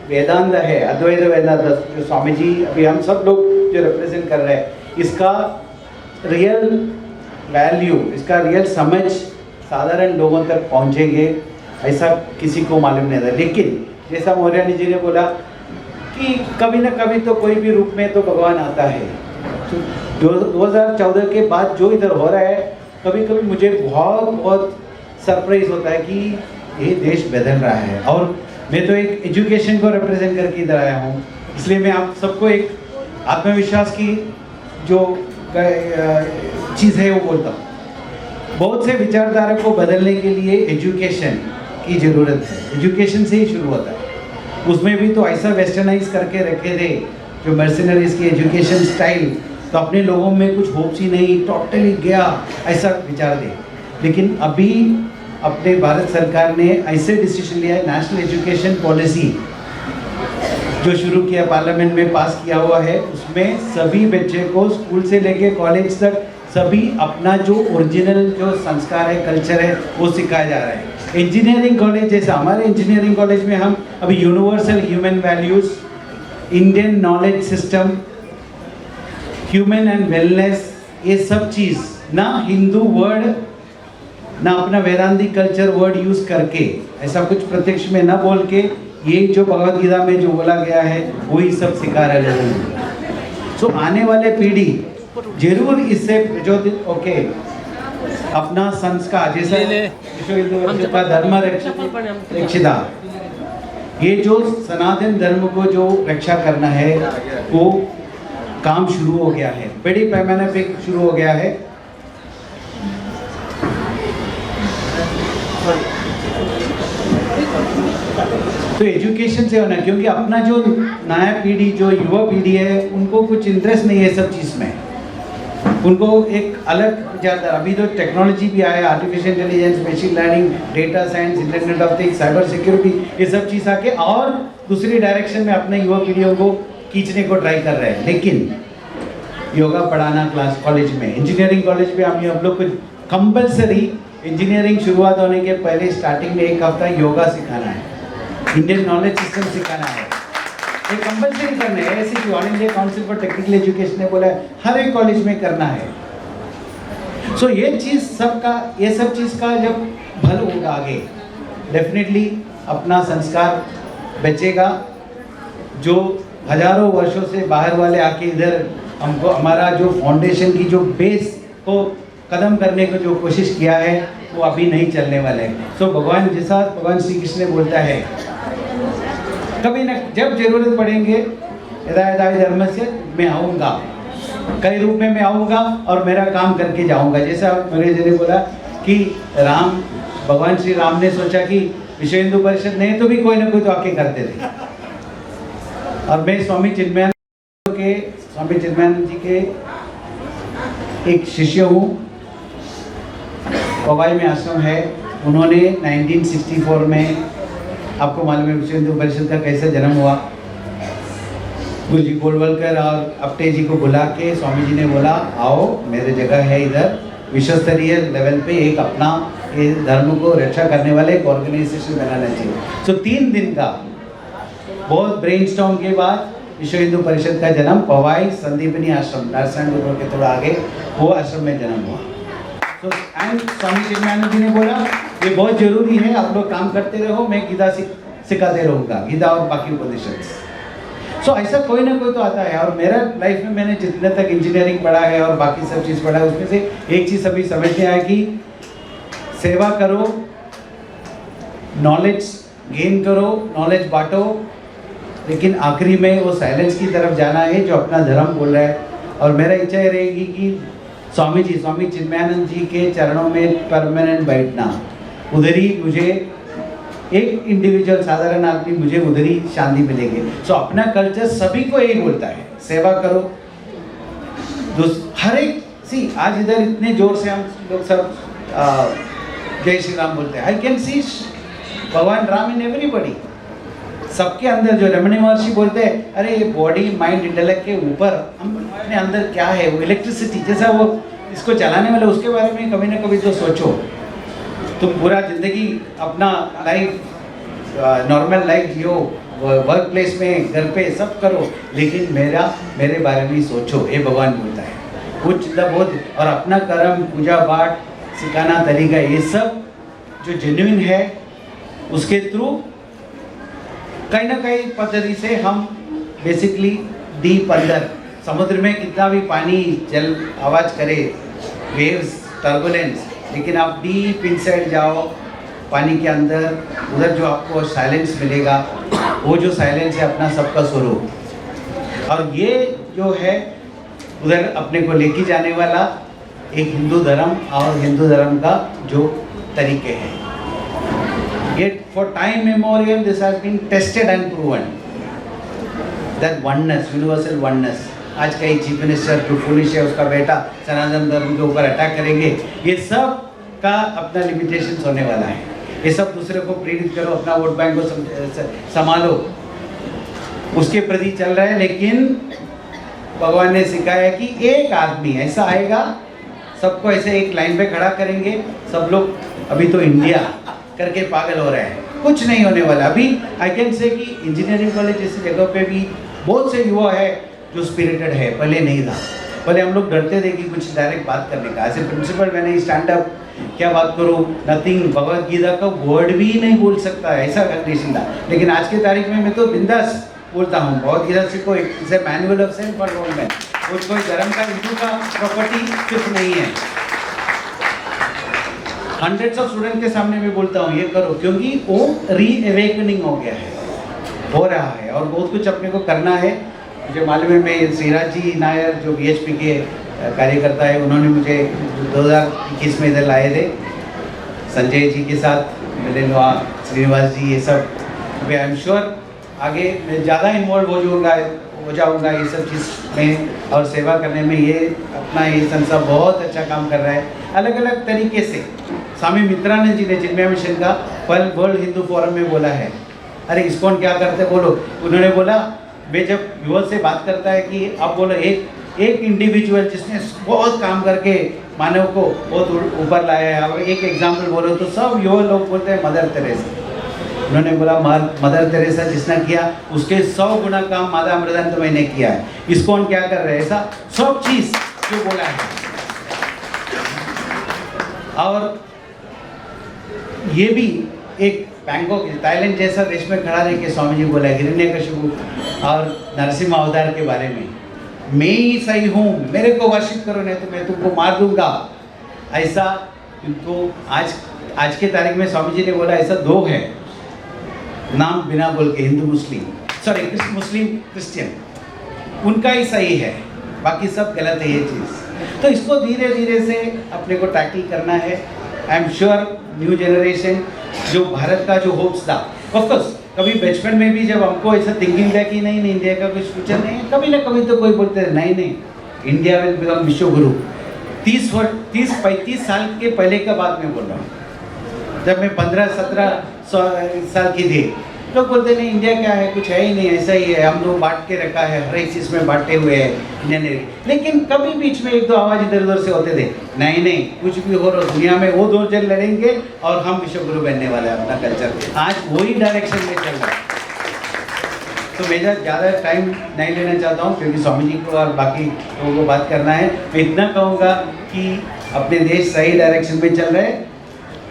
वेदांत है, अद्वैत वेदांत जो स्वामी जी अभी हम सब लोग जो रिप्रेजेंट कर रहे हैं, इसका रियल वैल्यू, इसका रियल समझ साधारण लोगों तक पहुंचेंगे ऐसा किसी को मालूम नहीं था। लेकिन जैसा मौर्यानी जी ने बोला कि कभी ना कभी तो कोई भी रूप में तो भगवान आता है। तो 2014 के बाद जो इधर हो रहा है, कभी कभी मुझे बहुत सरप्राइज होता है कि ये देश बदल रहा है। और मैं तो एक एजुकेशन को रिप्रेजेंट करके इधर आया हूँ, इसलिए मैं आप सबको एक आत्मविश्वास की जो चीज़ है वो बोलता हूँ। बहुत से विचारधारा को बदलने के लिए एजुकेशन की ज़रूरत है, एजुकेशन से ही शुरू होता है। उसमें भी तो ऐसा वेस्टर्नाइज करके रखे थे जो मर्सिनरीज की एजुकेशन स्टाइल, तो अपने लोगों में कुछ होप्स ही नहीं, टोटली गया ऐसा विचार दे। लेकिन अभी अपने भारत सरकार ने ऐसे डिसीजन लिया है, नेशनल एजुकेशन पॉलिसी जो शुरू किया, पार्लियामेंट में पास किया हुआ है, उसमें सभी बच्चे को स्कूल से लेके कॉलेज तक सभी अपना जो ओरिजिनल जो संस्कार है, कल्चर है, वो सिखाया जा रहा है। इंजीनियरिंग कॉलेज जैसा हमारे इंजीनियरिंग कॉलेज में हम अभी universal human values, Indian knowledge system, human and wellness, ये सब चीज़ ना हिंदू वर्ड ना अपना वेदांतिक कल्चर वर्ड यूज़ करके, ऐसा कुछ प्रत्यक्ष में ना बोल के, ये जो भगवद गीता में जो बोला गया है वही सब सिखा रहे लोगों को। सो आने वाले पीढ़ी जरूर इससे प्रचोदित होके अपना संस्कार जैसे विश्व हिंदू परिषद का धर्म रक्षिता, ये जो सनातन धर्म को जो रक्षा करना है वो काम शुरू हो गया है, बड़े पैमाने पे शुरू हो गया है। तो एजुकेशन से होना, क्योंकि अपना जो नया पीढ़ी, जो युवा पीढ़ी है, उनको कुछ इंटरेस्ट नहीं है सब चीज़ में। उनको एक अलग ज़्यादा, अभी तो टेक्नोलॉजी भी आया, artificial intelligence, machine learning, data science, internet of things, cyber security, ये सब चीज़ आके और दूसरी डायरेक्शन में अपने युवा पीढ़ियों को खींचने को ट्राई कर रहे हैं। लेकिन योगा पढ़ाना क्लास कॉलेज में, इंजीनियरिंग कॉलेज में हम लोग को कंपलसरी इंजीनियरिंग शुरुआत होने के पहले स्टार्टिंग में 1 हफ्ता योगा सिखाना है, इंडियन नॉलेज सिस्टम सिखाना है, ये कंपलसरी करना है। ऐसे कि all India council for technical education ने बोला है हर एक कॉलेज में करना है। सो ये चीज़ सबका, ये सब चीज़ का जब भल होगा आगे, डेफिनेटली अपना संस्कार बचेगा। जो हजारों वर्षों से बाहर वाले आके इधर हमको हमारा जो फाउंडेशन की जो बेस को कदम करने को जो कोशिश किया है, वो अभी नहीं चलने वाले हैं। सो भगवान जैसा भगवान श्री कृष्ण ने बोलता है, कभी न जब जरूरत पड़ेंगे यदा यदा धर्म से मैं आऊँगा, कई रूप में मैं आऊँगा और मेरा काम करके जाऊँगा। जैसा मेरे जी ने बोला कि राम, भगवान श्री राम ने सोचा कि विश्व हिंदू परिषद नहीं तो भी कोई ना कोई तो आके करते थे। और मैं स्वामी चिन्मयानंद जी के एक शिष्य हूँ। पवाई में आश्रम है, उन्होंने 1964 में, आपको मालूम है विश्व हिंदू परिषद का कैसे जन्म हुआ। गुरु जी गोलवलकर और अपटे जी को बुला के स्वामी जी ने बोला आओ मेरे जगह है इधर, विश्व स्तरीय लेवल पे एक अपना ये धर्म को रक्षा करने वाले एक ऑर्गेनाइजेशन बनाना चाहिए। सो 3 दिन का बहुत ब्रेनस्टॉर्म के बाद विश्व हिंदू परिषद का जन्म पवाई संदीपनी आश्रम, नारायण के थोड़ा आगे वो आश्रम में जन्म हुआ। तो एंड स्वामी चिन्मयानंद जी ने बोला ये बहुत जरूरी है, आप लोग काम करते रहो, मैं गीता सिखाते रहूँगा, गीता और बाकी उपनिषद। सो ऐसा कोई ना कोई तो आता है। और मेरा लाइफ में मैंने जितने तक इंजीनियरिंग पढ़ा है और बाकी सब चीज़ पढ़ा है, उसमें से एक चीज़ अभी समझ में आया कि सेवा करो, नॉलेज गेन करो, नॉलेज बांटो, लेकिन आखिरी में वो साइलेंस की तरफ जाना है जो अपना धर्म बोल रहा है। और मेरा इच्छा ये रहेगी कि स्वामी चिन्मयानंद जी के चरणों में परमानेंट बैठना, उधर ही मुझे एक इंडिविजुअल साधारण आदमी, मुझे उधर ही शांति मिलेगी। सो अपना कल्चर सभी को यही बोलता है, सेवा करो। हर एक आज इधर इतने जोर से हम लोग सब जय श्री राम बोलते हैं। आई कैन सी भगवान राम इन एवरीबॉडी, सबके अंदर। जो रमणी महर्षि बोलते हैं अरे ये बॉडी माइंड इंटेलेक्ट के ऊपर हम अपने अंदर क्या है, वो इलेक्ट्रिसिटी जैसा वो इसको चलाने वाला, उसके बारे में कभी ना कभी तो सोचो। तुम पूरा जिंदगी अपना लाइफ नॉर्मल लाइफ जियो, वर्क प्लेस में, घर पे सब करो, लेकिन मेरे बारे में सोचो, ये भगवान बोलता है। कुछ बहुत और अपना कर्म, पूजा पाठ, सिखाना तरीका, ये सब जो जेन्युइन है उसके थ्रू कहीं ना कहीं पद्धति से हम बेसिकली डीप अंदर समुद्र में कितना भी पानी जल आवाज़ करे, वेव्स, टर्बुलेंस, लेकिन आप डीप इनसाइड जाओ पानी के अंदर, उधर जो आपको साइलेंस मिलेगा, वो जो साइलेंस है अपना सबका स्वरूप। और ये जो है उधर अपने को लेके जाने वाला एक हिंदू धर्म और हिंदू धर्म का जो तरीके हैं। Yet for time memorial this has been tested and proven that oneness, universal oneness। आज का एक चीफ मिनिस्टर जो फुलिश है, उसका बेटा सनातन धर्म के ऊपर अटैक करेंगे, ये सब का अपना लिमिटेशंस होने वाला है। ये सब दूसरे को प्रेरित करो, अपना वोट बैंक को संभालो, उसके प्रति चल रहा है। लेकिन भगवान ने सिखाया कि एक आदमी ऐसा आएगा, सबको ऐसे एक लाइन पे खड़ा करेंगे, सब लोग अभी तो इंडिया करके पागल हो रहे हैं, कुछ नहीं होने वाला। अभी आई कैन से कि इंजीनियरिंग कॉलेज जैसी जगह पे भी बहुत से युवा है जो स्पिरिटेड है, पहले नहीं था। पहले हम लोग डरते थे कि कुछ डायरेक्ट बात करने का, एज ए प्रिंसिपल मैंने स्टैंड अप, क्या बात करूँ, नथिंग, भगवद गीता का वर्ड भी नहीं बोल सकता, ऐसा कंडीशन था। लेकिन आज के तारीख में मैं तो बिंदास बोलता हूँ। भगवद गीता से कोई इसे मैनुअल ऑफ सेल्फ कंट्रोलमेंट, कोई धर्म का हिंदू का प्रॉपर्टी सिर्फ नहीं है। हंड्रेड्स ऑफ स्टूडेंट के सामने मैं बोलता हूँ ये करो, क्योंकि वो री-अवेकनिंग हो गया है, हो रहा है और बहुत कुछ अपने को करना है। मुझे मालूम है, मैं श्रीराज जी नायर जो BHP के कार्यकर्ता है, उन्होंने मुझे 2021 में इधर लाए थे। संजय जी के साथ मिले श्रीनिवास जी, ये सब अभी आई एम श्योर आगे मैं ज़्यादा इन्वॉल्व हो जाऊंगा ये सब चीज़ में और सेवा करने में। ये अपना ये संस्था बहुत अच्छा काम कर रहा है अलग अलग तरीके से। स्वामी मित्रानंद जी ने चिन्मय मिशन का वर्ल्ड हिंदू फोरम में बोला है, अरे इस्कॉन क्या करते बोलो, उन्होंने बोला वे जब युवा से बात करता है कि आप बोलो एक इंडिविजुअल जिसने बहुत काम करके मानव को बहुत ऊपर लाया है, और एक एग्जाम्पल बोलो तो सब युवा लोग बोलते हैं मदर तेरेसा। उन्होंने बोला मदर तेरेसा जिसने किया उसके 100 गुना काम माता अमृतानंदमयी ने किया है। इस्कॉन क्या कर रहे हैं, ऐसा सब चीज़ जो बोला है। और ये भी एक बैंकॉक थाईलैंड जैसा देश में खड़ा रह के स्वामी जी बोला हिरण्यकशिपु और नरसिम्हा अवतार के बारे में, मैं ही सही हूँ, मेरे को वर्शिप करो नहीं तो मैं तुमको मार दूंगा। ऐसा तो आज के तारीख में स्वामी जी ने बोला ऐसा 2 है नाम बिना बोल के, हिंदू मुस्लिम, सॉरी मुस्लिम क्रिश्चियन, उनका ही सही है, बाकी सब गलत है ये चीज़। तो इसको धीरे धीरे से अपने को टैकल करना है। I am sure new generation जो भारत का जो होप्स था, ऑफकोर्स कभी बचपन में भी जब हमको ऐसा थिंकिंग था कि नहीं इंडिया का कुछ फ्यूचर नहीं है, कभी ना कभी तो कोई बोलते हैं नहीं इंडिया विल बिकम विश्व गुरु। 30-35 साल के पहले का बात मैं बोल रहा हूँ, जब मैं 15-17 साल की थी, लोग बोलते नहीं इंडिया क्या है, कुछ है ही नहीं, ऐसा ही है, हम लोग बांट के रखा है, हर एक चीज़ में बांटे हुए हैं इंडियन। लेकिन कभी बीच में 1-2 आवाज़ इधर उधर से होते थे, नहीं कुछ भी हो रहा दुनिया में वो 2 जन लड़ेंगे और हम विश्व गुरु बनने वाले हैं। अपना कल्चर आज वही डायरेक्शन में चल रहा है। तो मैं ज़्यादा टाइम नहीं लेना चाहता हूँ क्योंकि स्वामी जी को और बाकी लोगों को बात करना है। मैं इतना कहूँगा कि अपने देश सही डायरेक्शन में चल रहे,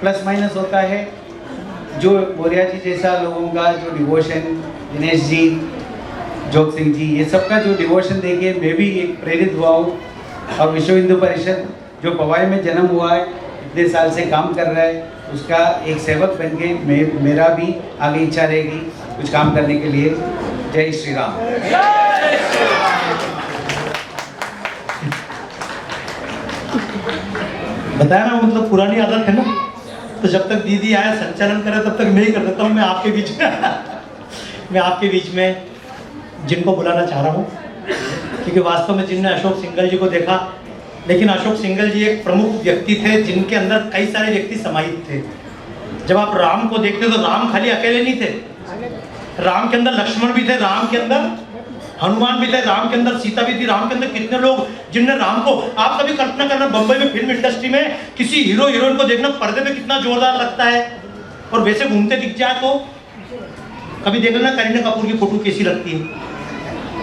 प्लस माइनस होता है। जो बोरिया जी जैसा लोगों का जो डिवोशन, दिनेश जी, जोग सिंह जी, ये सबका जो डिवोशन देखे मैं भी एक प्रेरित हुआ हूँ। और विश्व हिंदू परिषद जो पवाई में जन्म हुआ है, इतने साल से काम कर रहा है, उसका एक सेवक बन के मेरा भी आगे इच्छा रहेगी कुछ काम करने के लिए। जय श्री राम। बताया ना, मतलब पुरानी आदत है ना, तो जब तक दीदी आए संचालन करे तब तक मैं ही कर देता हूँ। मैं आपके बीच में मैं आपके बीच में जिनको बुलाना चाह रहा हूँ, क्योंकि वास्तव में जिनने अशोक सिंघल जी को देखा, लेकिन अशोक सिंघल जी एक प्रमुख व्यक्ति थे जिनके अंदर कई सारे व्यक्ति समाहित थे। जब आप राम को देखते तो राम खाली अकेले नहीं थे, राम के अंदर लक्ष्मण भी थे, राम के अंदर हनुमान भी थे, राम के अंदर सीता भी थी, राम के अंदर कितने लोग जिनने राम को, आप कभी कल्पना करना बंबई में फिल्म इंडस्ट्री में किसी हीरो हीरोइन को देखना पर्दे पे कितना जोरदार लगता है, और वैसे घूमते दिख जाए तो कभी देखना करीना कपूर की फोटो कैसी लगती है।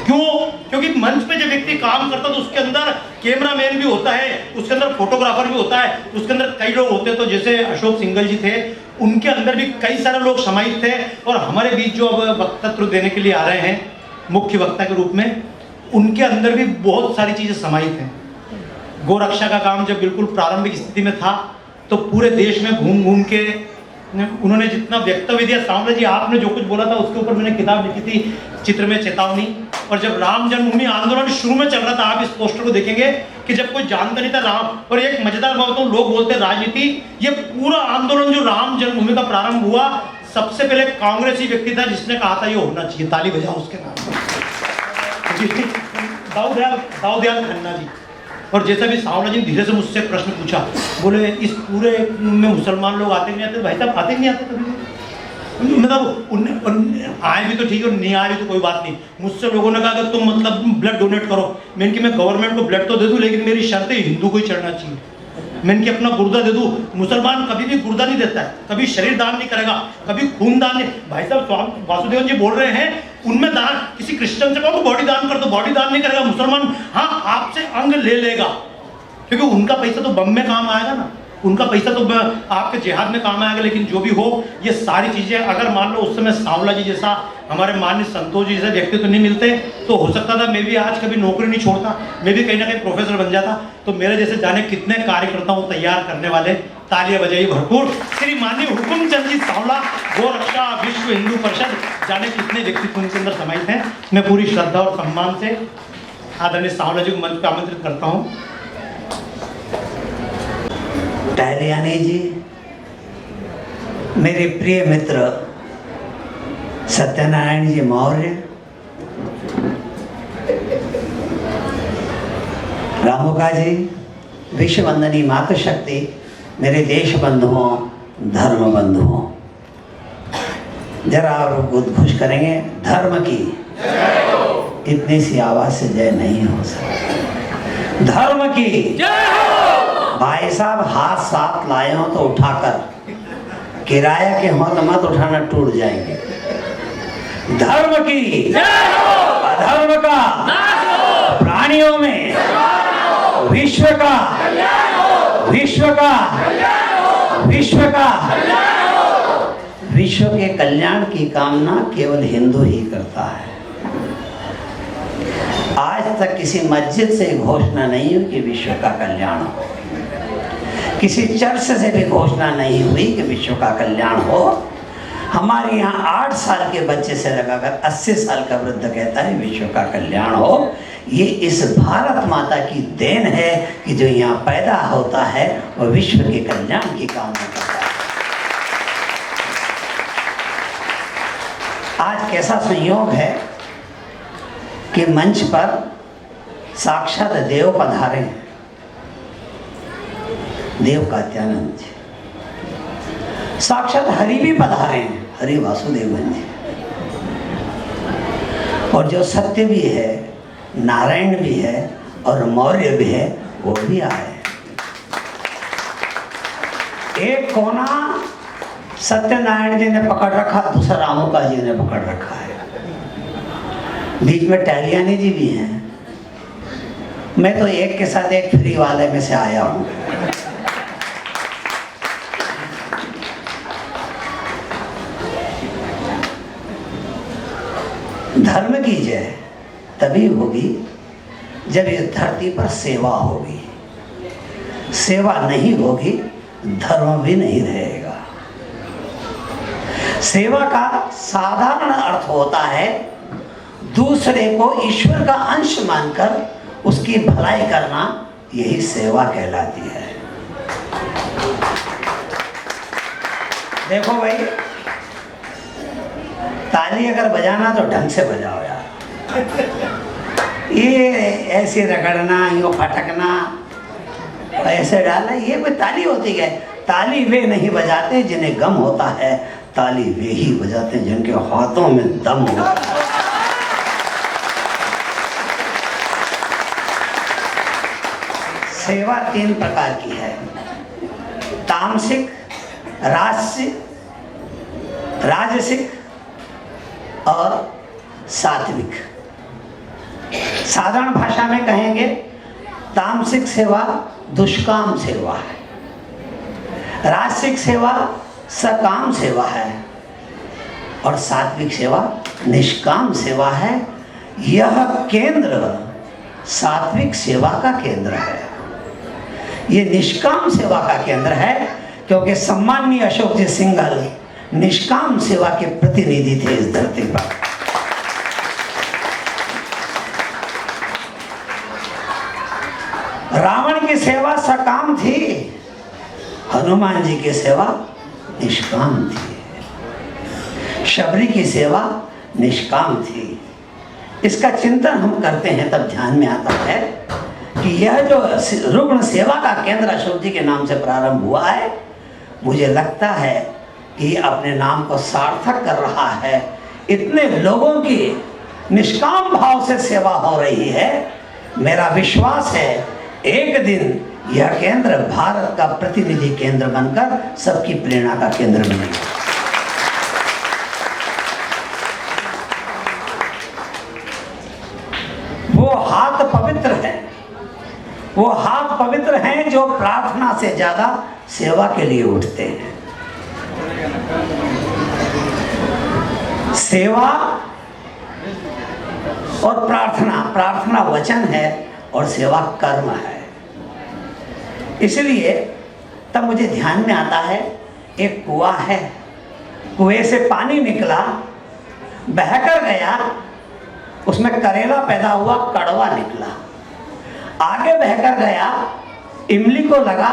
क्यों? क्योंकि मंच पे जब व्यक्ति काम करता है तो उसके अंदर कैमरामैन भी होता है, उसके अंदर फोटोग्राफर भी होता है, उसके अंदर कई लोग होते हैं। तो जैसे अशोक सिंघल जी थे, उनके अंदर भी कई सारे लोग समाहित थे। और हमारे बीच जो अब वक्तृत्व देने के लिए आ रहे हैं मुख्य वक्ता के रूप में, उनके अंदर भी बहुत सारी चीज़ें समाहित हैं। गोरक्षा का काम जब बिल्कुल प्रारंभिक स्थिति में था तो पूरे देश में घूम घूम के उन्होंने जितना वक्तव्य दिया, सामने जी आपने जो कुछ बोला था उसके ऊपर मैंने किताब लिखी थी, चित्र में चेतावनी। और जब राम जन्मभूमि आंदोलन शुरू में चल रहा था, आप इस पोस्टर को देखेंगे कि जब कोई जानता नहीं था राम, और एक मजेदार बात, तो लोग बोलते हैं राजनीति, ये पूरा आंदोलन जो राम जन्मभूमि का प्रारंभ हुआ, सबसे पहले कांग्रेसी व्यक्ति था जिसने कहा था ये होना चाहिए, ताली बजाओ उसके नाम। दाऊदयाल खन्ना जी। और जैसा भी सावला जी ने धीरे से मुझसे प्रश्न पूछा, बोले इस पूरे में मुसलमान लोग आते नहीं आते? भाई साहब आते नहीं आते कभी, मतलब आए भी तो ठीक है, नहीं आए भी तो कोई बात नहीं। मुझसे लोगों ने कहा कि तुम मतलब ब्लड डोनेट करो, मैंने कि मैं गवर्नमेंट को ब्लड तो दे दूं, लेकिन मेरी शर्त है हिंदू को ही चढ़ना चाहिए। मैंने कि अपना गुर्दा दे दूं, मुसलमान कभी भी गुर्दा नहीं देता है, कभी शरीर दान नहीं करेगा, कभी खून दान नहीं। भाई साहब वासुदेवन जी बोल रहे हैं उनमें दान, किसी क्रिश्चियन से कहो बॉडी दान कर दो, बॉडी दान नहीं करेगा। मुसलमान हाँ आपसे अंग ले लेगा, क्योंकि उनका पैसा तो बम में काम आएगा ना, उनका पैसा तो आपके जिहाद में काम आएगा। लेकिन जो भी हो, ये सारी चीज़ें अगर मान लो उस समय सांवला जी जैसा, हमारे माननीय संतोष जी जैसे व्यक्ति तो नहीं मिलते, तो हो सकता था मैं भी आज कभी नौकरी नहीं छोड़ता, मैं भी कहीं ना कहीं प्रोफेसर बन जाता। तो मेरे जैसे जाने कितने कार्यकर्ताओं को तैयार करने वाले, तालियां बजाइए भरपूर। श्री माननीय हुकुमचंद जी सांवला, गोरक्षा विश्व हिंदू परिषद, जाने कितने व्यक्तित्व उनके अंदर समाहित हैं। मैं पूरी श्रद्धा और सम्मान से आदरणीय सांवला जी को मंच पर आमंत्रित करता हूँ। टहलियानी जी, मेरे प्रिय मित्र सत्यनारायण जी मौर्य, रामुका जी, विश्ववंदनी मातृशक्ति, मेरे देश बंधुओं, धर्म बंधुओं, जरा आप उद्घोष करेंगे धर्म की। इतनी सी आवाज से जय नहीं हो सकती। धर्म की भाई साहब, हाथ साथ लाए हो तो उठाकर, किराया के हो तो मत उठाना, टूट जाएंगे। धर्म की, अधर्म का प्राणियों में, विश्व का, विश्व का, विश्व का, विश्व के कल्याण की कामना केवल हिंदू ही करता है। आज तक किसी मस्जिद से घोषणा नहीं हुई कि विश्व का कल्याण हो, किसी चर्च से भी घोषणा नहीं हुई कि विश्व का कल्याण हो। हमारे यहाँ 8 साल के बच्चे से लगाकर 80 साल का वृद्ध कहता है विश्व का कल्याण हो। ये इस भारत माता की देन है कि जो यहाँ पैदा होता है वह विश्व के कल्याण की कामना करता है। आज कैसा संयोग है कि मंच पर साक्षात देव पधारे हैं, देव कात्यानंद जी, साक्षात हरि भी पधारे हैं, हरि वासुदेवन जी, और जो सत्य भी है, नारायण भी है और मौर्य भी है, वो भी आए। एक कोना सत्यनारायण जी ने पकड़ रखा, दूसरा रामुका जी ने पकड़ रखा है, बीच में टहलियानी जी भी हैं। मैं तो एक के साथ एक फ्री वाले में से आया हूं। धर्म की जय तभी होगी जब इस धरती पर सेवा होगी। सेवा नहीं होगी, धर्म भी नहीं रहेगा। सेवा का साधारण अर्थ होता है दूसरे को ईश्वर का अंश मानकर उसकी भलाई करना, यही सेवा कहलाती है। देखो भाई, ताली अगर बजाना तो ढंग से बजाओ यार। ये ऐसे रगड़ना, यो फटकना, ऐसे डालना, ये कोई ताली होती है? ताली वे नहीं बजाते जिन्हें गम होता है, ताली वे ही बजाते जिनके हाथों में दम होता है। सेवा 3 प्रकार की है, तामसिक, राजसिक, राजसिक और सात्विक। साधारण भाषा में कहेंगे तामसिक सेवा दुष्काम सेवा है, राजसिक सेवा सकाम सेवा है और सात्विक सेवा निष्काम सेवा है। यह केंद्र सात्विक सेवा का केंद्र है, ये निष्काम सेवा का केंद्र है, क्योंकि सम्माननीय अशोक जी सिंघल निष्काम सेवा के प्रतिनिधि थे इस धरती पर। रावण की सेवा सकाम थी, हनुमान जी की सेवा निष्काम थी, शबरी की सेवा निष्काम थी। इसका चिंतन हम करते हैं तब ध्यान में आता है कि यह जो रुग्ण सेवा का केंद्र अशोक जी के नाम से प्रारंभ हुआ है, मुझे लगता है कि अपने नाम को सार्थक कर रहा है। इतने लोगों की निष्काम भाव से सेवा हो रही है। मेरा विश्वास है एक दिन यह केंद्र भारत का प्रतिनिधि केंद्र बनकर सबकी प्रेरणा का केंद्र बनेगा। वो हाथ पवित्र है, वो हाथ पवित्र हैं जो प्रार्थना से ज्यादा सेवा के लिए उठते हैं। सेवा और प्रार्थना, प्रार्थना वचन है और सेवा कर्म है। इसलिए तब मुझे ध्यान में आता है, एक कुआं है, कुएं से पानी निकला, बहकर गया, उसमें करेला पैदा हुआ, कड़वा निकला। आगे बहकर गया, इमली को लगा,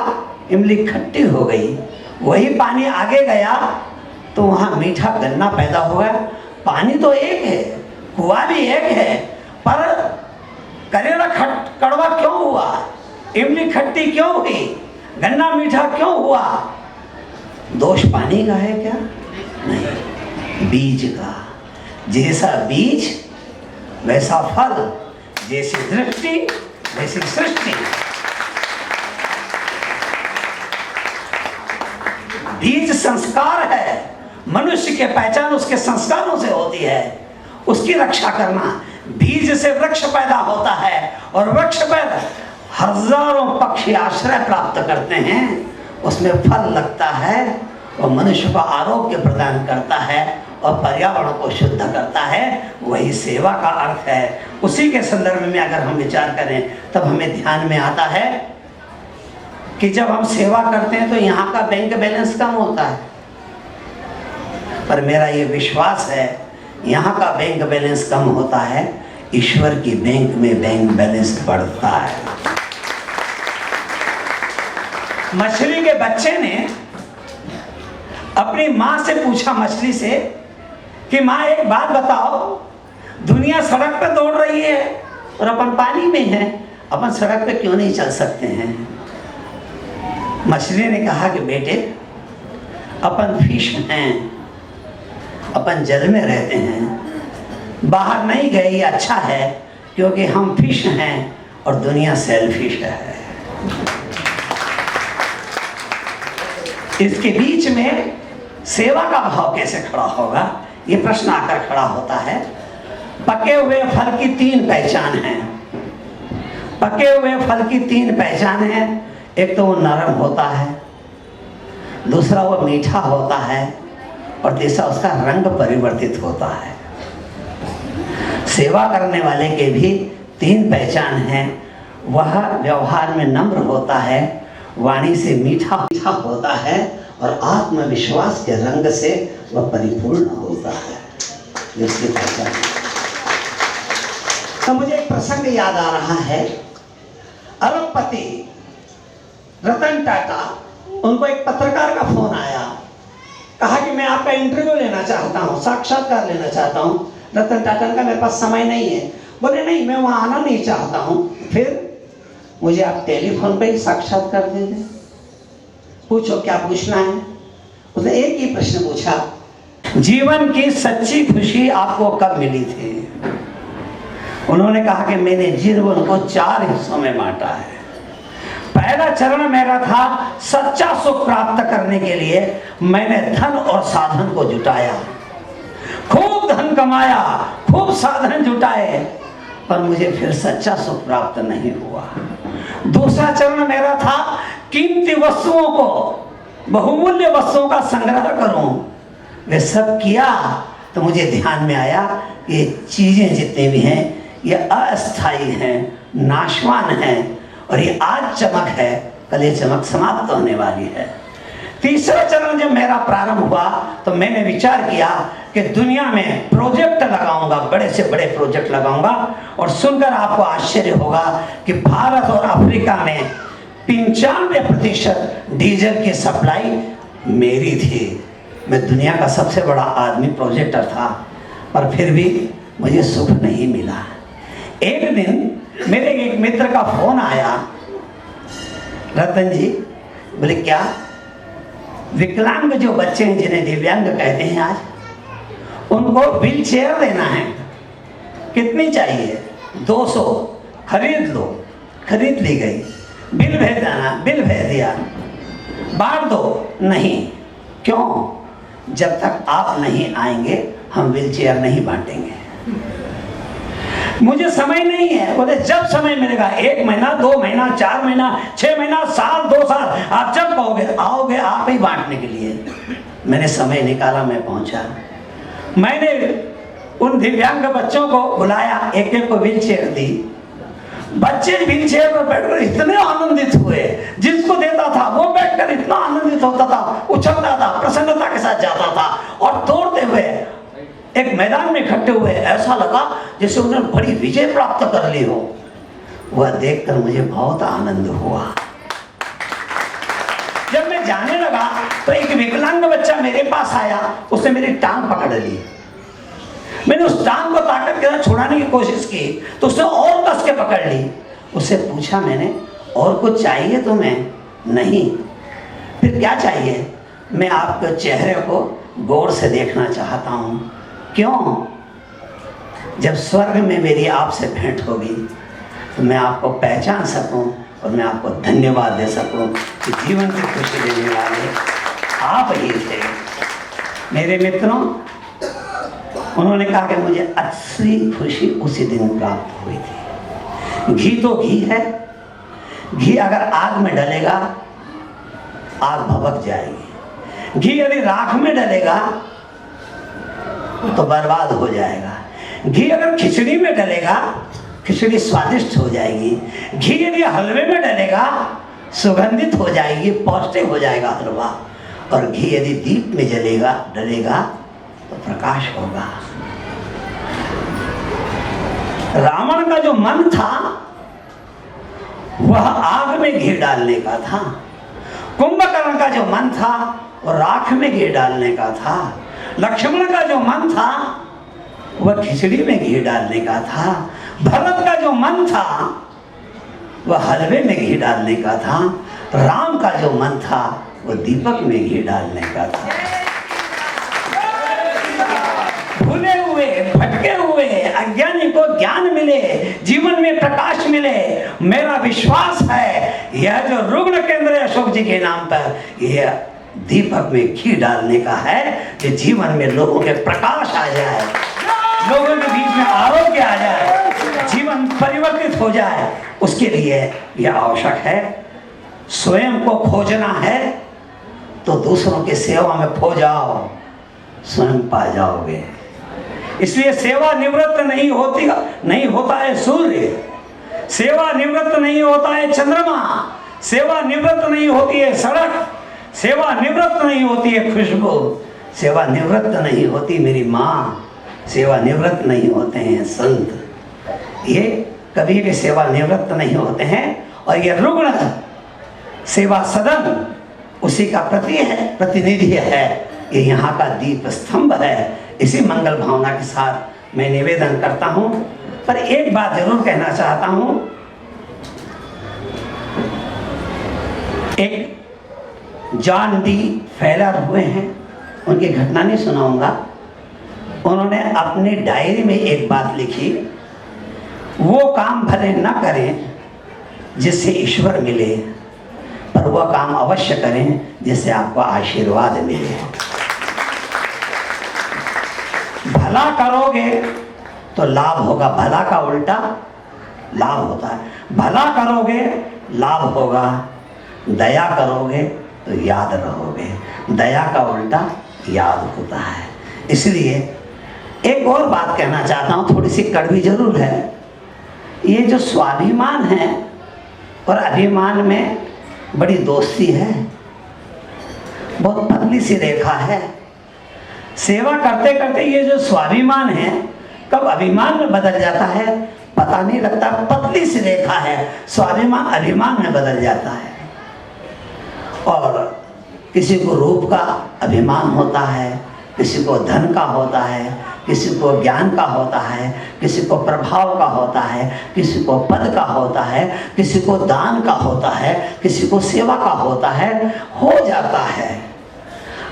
इमली खट्टी हो गई। वही पानी आगे गया, तो वहाँ मीठा गन्ना पैदा होगा। पानी तो एक है, कुआं भी एक है, पर करेला कड़वा क्यों हुआ, इमली खट्टी क्यों हुई, गन्ना मीठा क्यों हुआ? दोष पानी का है क्या? नहीं, बीज का। जैसा बीज वैसा फल, जैसी दृष्टि वैसी सृष्टि। बीज संस्कार है, मनुष्य की पहचान उसके संस्कारों से होती है, उसकी रक्षा करना। बीज से वृक्ष पैदा होता है और वृक्ष पर हजारों पक्षी आश्रय प्राप्त करते हैं, उसमें फल लगता है और मनुष्य को आरोग्य प्रदान करता है और पर्यावरण को शुद्ध करता है। वही सेवा का अर्थ है। उसी के संदर्भ में अगर हम विचार करें तब हमें ध्यान में आता है कि जब हम सेवा करते हैं तो यहाँ का बैंक बैलेंस कम होता है, पर मेरा ये विश्वास है यहाँ का बैंक बैलेंस कम होता है, ईश्वर की बैंक में बैंक बैलेंस बढ़ता है। मछली के बच्चे ने अपनी माँ से पूछा, मछली से, कि माँ एक बात बताओ, दुनिया सड़क पे दौड़ रही है और अपन पानी में है, अपन सड़क पे क्यों नहीं चल सकते हैं? मछली ने कहा कि बेटे, अपन फिश हैं, अपन जल में रहते हैं, बाहर नहीं गए, ये अच्छा है, क्योंकि हम फिश हैं और दुनिया सेल्फिश है। इसके बीच में सेवा का भाव कैसे खड़ा होगा, ये प्रश्न आकर खड़ा होता है। पके हुए फल की 3 पहचान है। पके हुए फल की 3 पहचान है। एक तो वो नरम होता है, दूसरा वो मीठा होता है और तीसरा उसका रंग परिवर्तित होता है। सेवा करने वाले के भी 3 पहचान हैं। वह व्यवहार में नम्र होता है, वाणी से मीठा होता है और आत्मविश्वास के रंग से वह परिपूर्ण होता है। ये उसकी पहचान है। तो मुझे एक प्रसंग याद आ रहा है। अरबपति रतन टाटा, उनको एक पत्रकार का फोन आया, कहा कि मैं आपका इंटरव्यू लेना चाहता हूँ, साक्षात्कार लेना चाहता हूँ। रतन टाटा का मेरे पास समय नहीं है। बोले नहीं, मैं वहाँ आना नहीं चाहता हूँ। फिर मुझे आप टेलीफोन पे ही साक्षात्कार दे दें। पूछो क्या पूछना है। उसने एक ही प्रश्न पूछा, जीवन की सच्ची खुशी आपको कब मिली थी? उन्होंने कहा कि मैंने जीवन को 4 हिस्सों में बांटा है। पहला चरण मेरा था सच्चा सुख प्राप्त करने के लिए मैंने धन और साधन को जुटाया, खूब धन कमाया, खूब साधन जुटाए, पर मुझे फिर सच्चा सुख प्राप्त नहीं हुआ। दूसरा चरण मेरा था कीमती वस्तुओं को, बहुमूल्य वस्तुओं का संग्रह करूं। वे सब किया तो मुझे ध्यान में आया कि ये चीजें जितनी भी हैं ये अस्थायी हैं, नाशवान हैं और ये आज चमक है, कल ये चमक समाप्त होने वाली है। तीसरा चरण जब मेरा प्रारंभ हुआ तो मैंने विचार किया कि दुनिया में प्रोजेक्ट लगाऊंगा, बड़े से बड़े प्रोजेक्ट लगाऊंगा। और सुनकर आपको आश्चर्य होगा कि भारत और अफ्रीका में 95% डीजल की सप्लाई मेरी थी। मैं दुनिया का सबसे बड़ा आदमी प्रोजेक्टर था, पर फिर भी मुझे सुख नहीं मिला। एक दिन मेरे एक मित्र का फोन आया, रतन जी, बोले क्या? विकलांग जो बच्चे हैं, जिन्हें दिव्यांग कहते हैं आज, उनको व्हील चेयर देना है। कितनी चाहिए? 200। खरीद लो। खरीद ली गई। बिल भेज देना। बिल भेज दिया। बांट दो। नहीं। क्यों? जब तक आप नहीं आएंगे हम व्हील चेयर नहीं बांटेंगे। मुझे समय नहीं है। बोले जब समय मिलेगा, 1 महीना, 2 महीना, 4 महीना, 6 महीना, साल, 2 साल, आप जब कहोगे आओगे आप ही बांटने के लिए। मैंने समय निकाला, मैं पहुंचा। मैंने उन दिव्यांग बच्चों को बुलाया, एक एक को व्हील चेयर दी। बच्चे व्हील चेयर पर बैठकर इतने आनंदित हुए, जिसको देता था वो बैठकर इतना आनंदित होता था, उछलता था, प्रसन्नता के साथ जाता था और दौड़ते हुए एक मैदान में इकट्ठे हुए। ऐसा लगा जैसे उन्होंने बड़ी विजय प्राप्त कर ली हो। वह देखकर मुझे बहुत आनंद हुआ। जब मैं जाने लगा तो एक विकलांग बच्चा मेरे पास आया, उसने मेरी टांग पकड़ ली। मैंने उस टांग को ताकत के साथ छुड़ाने की कोशिश की तो उसने और कस के पकड़ ली। उससे पूछा मैंने, और कुछ चाहिए तुम्हें? नहीं। फिर क्या चाहिए? मैं आपके चेहरे को गौर से देखना चाहता हूं। क्यों? जब स्वर्ग में मेरी आपसे भेंट होगी तो मैं आपको पहचान सकूं और मैं आपको धन्यवाद दे सकूं कि जीवन की खुशी देने वाले आप ही थे। मेरे मित्रों, उन्होंने कहा कि मुझे असली खुशी उसी दिन प्राप्त हुई थी। घी तो घी है, घी अगर आग में डलेगा आग भभक जाएगी, घी यदि राख में डलेगा तो बर्बाद हो जाएगा, घी अगर खिचड़ी में डलेगा खिचड़ी स्वादिष्ट हो जाएगी, घी यदि हलवे में डलेगा सुगंधित हो जाएगी, पौष्टिक हो जाएगा हलवा, और घी यदि दीप में डलेगा तो प्रकाश होगा। रावण का जो मन था वह आग में घी डालने का था, कुंभकर्ण का जो मन था वह राख में घी डालने का था, लक्ष्मण का जो मन था वह खिचड़ी में घी डालने का था, भरत का जो मन था वह हलवे में घी डालने का था, राम का जो मन था वह दीपक में घी डालने का था। भूले हुए, भटके हुए अज्ञानी को ज्ञान मिले, जीवन में प्रकाश मिले। मेरा विश्वास है यह जो रुग्ण केंद्र अशोक जी के नाम पर यह दीपक में घी डालने का है कि जीवन में लोगों के प्रकाश आ जाए, लोगों के बीच में आरोग्य आ जाए, जीवन परिवर्तित हो जाए। उसके लिए यह आवश्यक है। स्वयं को खोजना है तो दूसरों की सेवा में खो जाओ, स्वयं पा जाओगे। इसलिए सेवा निवृत्त नहीं होता है सूर्य, सेवा निवृत्त नहीं होता है चंद्रमा, सेवा निवृत्त नहीं होती है सड़क, सेवा निवृत्त नहीं होती है खुशबू, सेवा निवृत्त नहीं होती मेरी माँ, सेवा निवृत्त नहीं होते हैं संत, ये कभी भी सेवा निवृत्त नहीं होते हैं। और ये रुग्ण सेवा सदन उसी का प्रतिनिधि है, ये यहाँ का दीप स्तंभ है। इसी मंगल भावना के साथ मैं निवेदन करता हूँ, पर एक बात जरूर कहना चाहता हूँ। एक जॉन डी फैलर हुए हैं, उनकी घटना नहीं सुनाऊंगा। उन्होंने अपनी डायरी में एक बात लिखी, वो काम भले न करें जिससे ईश्वर मिले, पर वह काम अवश्य करें जिससे आपको आशीर्वाद मिले। भला करोगे तो लाभ होगा, भला का उल्टा लाभ होता है। भला करोगे लाभ होगा, दया करोगे तो याद रहोगे, दया का उल्टा याद होता है। इसलिए एक और बात कहना चाहता हूँ, थोड़ी सी कड़वी जरूर है। ये जो स्वाभिमान है और अभिमान में बड़ी दोस्ती है, बहुत पतली सी रेखा है। सेवा करते करते ये जो स्वाभिमान है कब अभिमान में बदल जाता है पता नहीं लगता। पतली सी रेखा है, स्वाभिमान अभिमान में बदल जाता है। और किसी को रूप का अभिमान होता है, किसी को धन का होता है, किसी को ज्ञान का होता है, किसी को प्रभाव का होता है, किसी को पद का होता है, किसी को दान का होता है, किसी को सेवा का होता है, हो जाता है।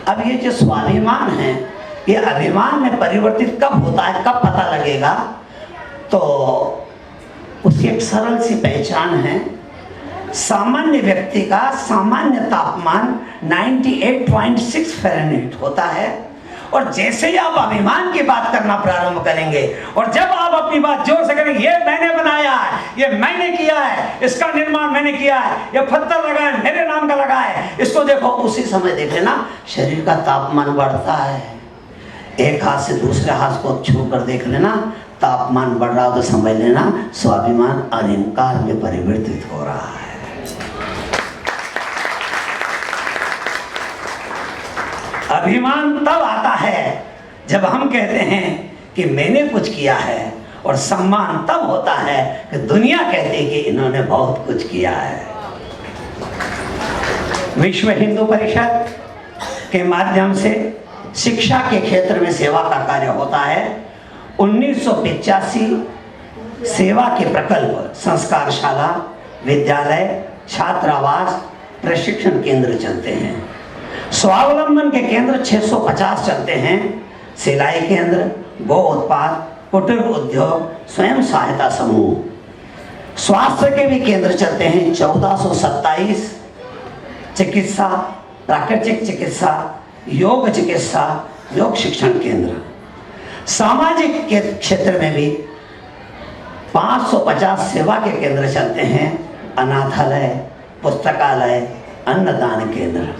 अब ये जो स्वाभिमान है ये अभिमान में परिवर्तित कब होता है, कब पता लगेगा? तो उसकी एक सरल सी पहचान है। सामान्य व्यक्ति का सामान्य तापमान 98.6 फ़ारेनहाइट होता है, और जैसे ही आप अभिमान की बात करना प्रारंभ करेंगे और जब आप अपनी बात जोर से करेंगे, ये मैंने बनाया है, ये मैंने किया है, इसका निर्माण मैंने किया है, ये पत्थर लगा है मेरे नाम का लगा है, इसको देखो, उसी समय देख लेना शरीर का तापमान बढ़ता है। एक हाथ से दूसरे हाथ को छू कर देख लेना, तापमान बढ़ रहा हो तो समझ लेना स्वाभिमान अहंकार में परिवर्तित हो रहा है। अभिमान तब आता है जब हम कहते हैं कि मैंने कुछ किया है, और सम्मान तब होता है कि दुनिया कहती है कि इन्होंने बहुत कुछ किया है। विश्व हिंदू परिषद के माध्यम से शिक्षा के क्षेत्र में सेवा का कार्य होता है। 1985 सेवा के प्रकल्प संस्कारशाला, विद्यालय, छात्रावास, प्रशिक्षण केंद्र चलते हैं। स्वावलंबन के केंद्र 650 चलते हैं। सिलाई केंद्र, गो उत्पाद, कुटीर उद्योग, स्वयं सहायता समूह। स्वास्थ्य के भी केंद्र चलते हैं 1427। चिकित्सा, प्राकृतिक चिकित्सा, योग चिकित्सा, योग शिक्षण केंद्र। सामाजिक के क्षेत्र में भी 550 सेवा के केंद्र चलते हैं। अनाथालय, पुस्तकालय, अन्नदान केंद्र।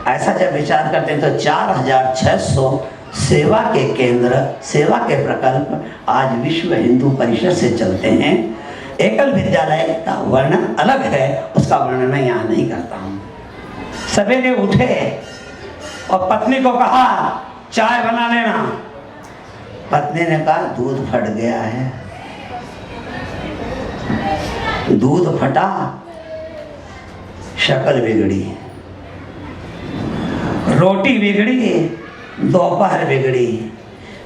ऐसा जब विचार करते हैं तो 4600 सेवा के केंद्र, सेवा के प्रकल्प आज विश्व हिंदू परिषद से चलते हैं। एकल विद्यालय का वर्णन अलग है, उसका वर्णन मैं यहाँ नहीं करता हूँ। सवेरे उठे और पत्नी को कहा चाय बना लेना। पत्नी ने कहा दूध फट गया है। दूध फटा, शक्ल बिगड़ी, रोटी बिगड़ी, दोपहर बिगड़ी,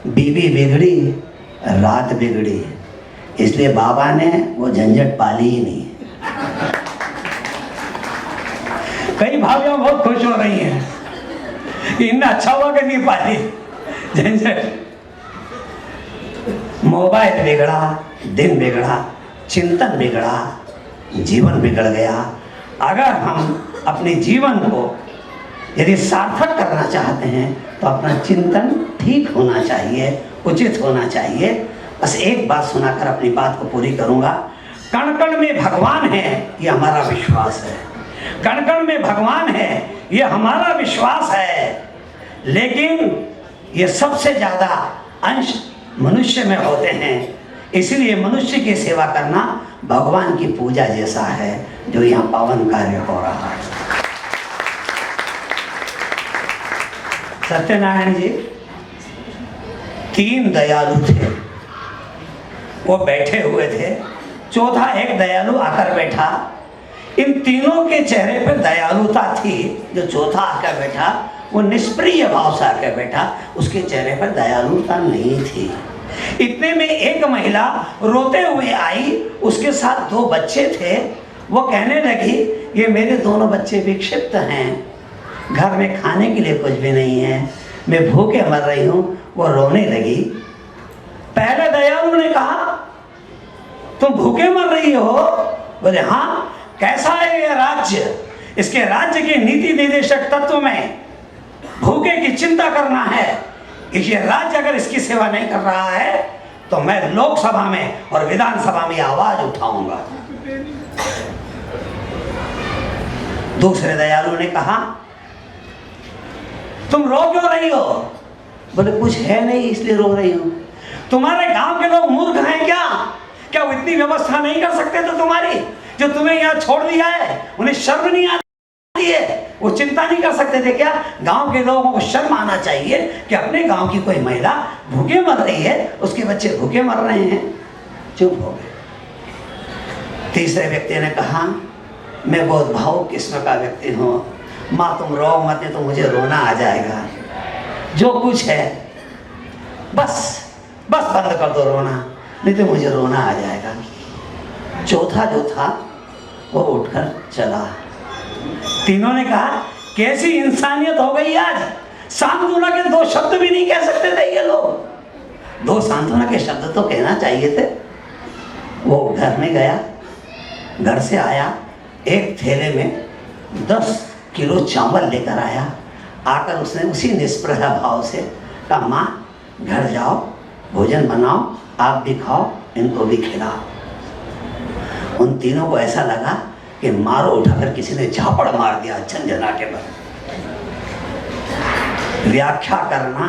बीवी बिगड़ी, रात बिगड़ी। इसलिए बाबा ने वो झंझट पाली ही नहीं। कई भाभियां बहुत खुश हो रही हैं, इतना अच्छा हुआ कि नहीं पाली झंझट। मोबाइल बिगड़ा, दिन बिगड़ा, चिंतन बिगड़ा, जीवन बिगड़ गया। अगर हम अपने जीवन को यदि सार्थक करना चाहते हैं तो अपना चिंतन ठीक होना चाहिए, उचित होना चाहिए। बस एक बात सुनाकर अपनी बात को पूरी करूंगा। कण कण में भगवान है, ये हमारा विश्वास है। कण कण में भगवान है, ये हमारा विश्वास है। लेकिन ये सबसे ज्यादा अंश मनुष्य में होते हैं। इसलिए मनुष्य की सेवा करना भगवान की पूजा जैसा है, जो यहाँ पावन कार्य हो रहा है। सत्यनारायण जी 3 दयालु थे, वो बैठे हुए थे। चौथा एक दयालु आकर बैठा। इन तीनों के चेहरे पर दयालुता थी। जो चौथा आकर बैठा वो निष्प्रिय भाव से आकर बैठा, उसके चेहरे पर दयालुता नहीं थी। इतने में एक महिला रोते हुए आई, उसके साथ 2 बच्चे थे। वो कहने लगी ये मेरे दोनों बच्चे विक्षिप्त हैं, घर में खाने के लिए कुछ भी नहीं है, मैं भूखे मर रही हूँ। वो रोने लगी। पहले दयालु ने कहा तुम भूखे मर रही हो? बोले हाँ। कैसा है ये राज्य? इसके राज्य के नीति निर्देशक तत्व में भूखे की चिंता करना है। ये राज्य अगर इसकी सेवा नहीं कर रहा है तो मैं लोकसभा में और विधानसभा में आवाज उठाऊंगा। दूसरे दयालु ने कहा तुम रो क्यों रही हो? बोले कुछ है नहीं इसलिए रो रही हूं। तुम्हारे गांव के लोग मूर्ख हैं क्या? क्या वो इतनी व्यवस्था नहीं कर सकते तो तुम्हारी, जो तुम्हें यहाँ छोड़ दिया है? उन्हें शर्म नहीं आती है? वो चिंता नहीं कर सकते थे क्या? गांव के लोगों को शर्म आना चाहिए कि अपने गांव की कोई महिला भूखे मर रही है, उसके बच्चे भूखे मर रहे हैं। चुप हो गए। तीसरे व्यक्ति ने कहा मैं बहुत भावुक किस्म का व्यक्ति हूँ, माँ तुम रो मत, तो मुझे रोना आ जाएगा। जो कुछ है बस बंद कर दो रोना, नहीं तो मुझे रोना आ जाएगा। चौथा जो था वो उठकर चला। तीनों ने कहा कैसी इंसानियत हो गई आज, सांत्वना के 2 शब्द भी नहीं कह सकते थे ये लोग। 2 सांत्वना के शब्द तो कहना चाहिए थे। वो घर में गया, घर से आया, एक थैले में 10 किलो चावल लेकर आया। आकर उसने उसी निष्प्रह भाव से कहा माँ घर जाओ, भोजन बनाओ, आप भी खाओ, इनको भी खिलाओ। उन तीनों को ऐसा लगा कि मारो उठाकर किसी ने झापड़ मार दिया झंझनाटे पर। व्याख्या करना,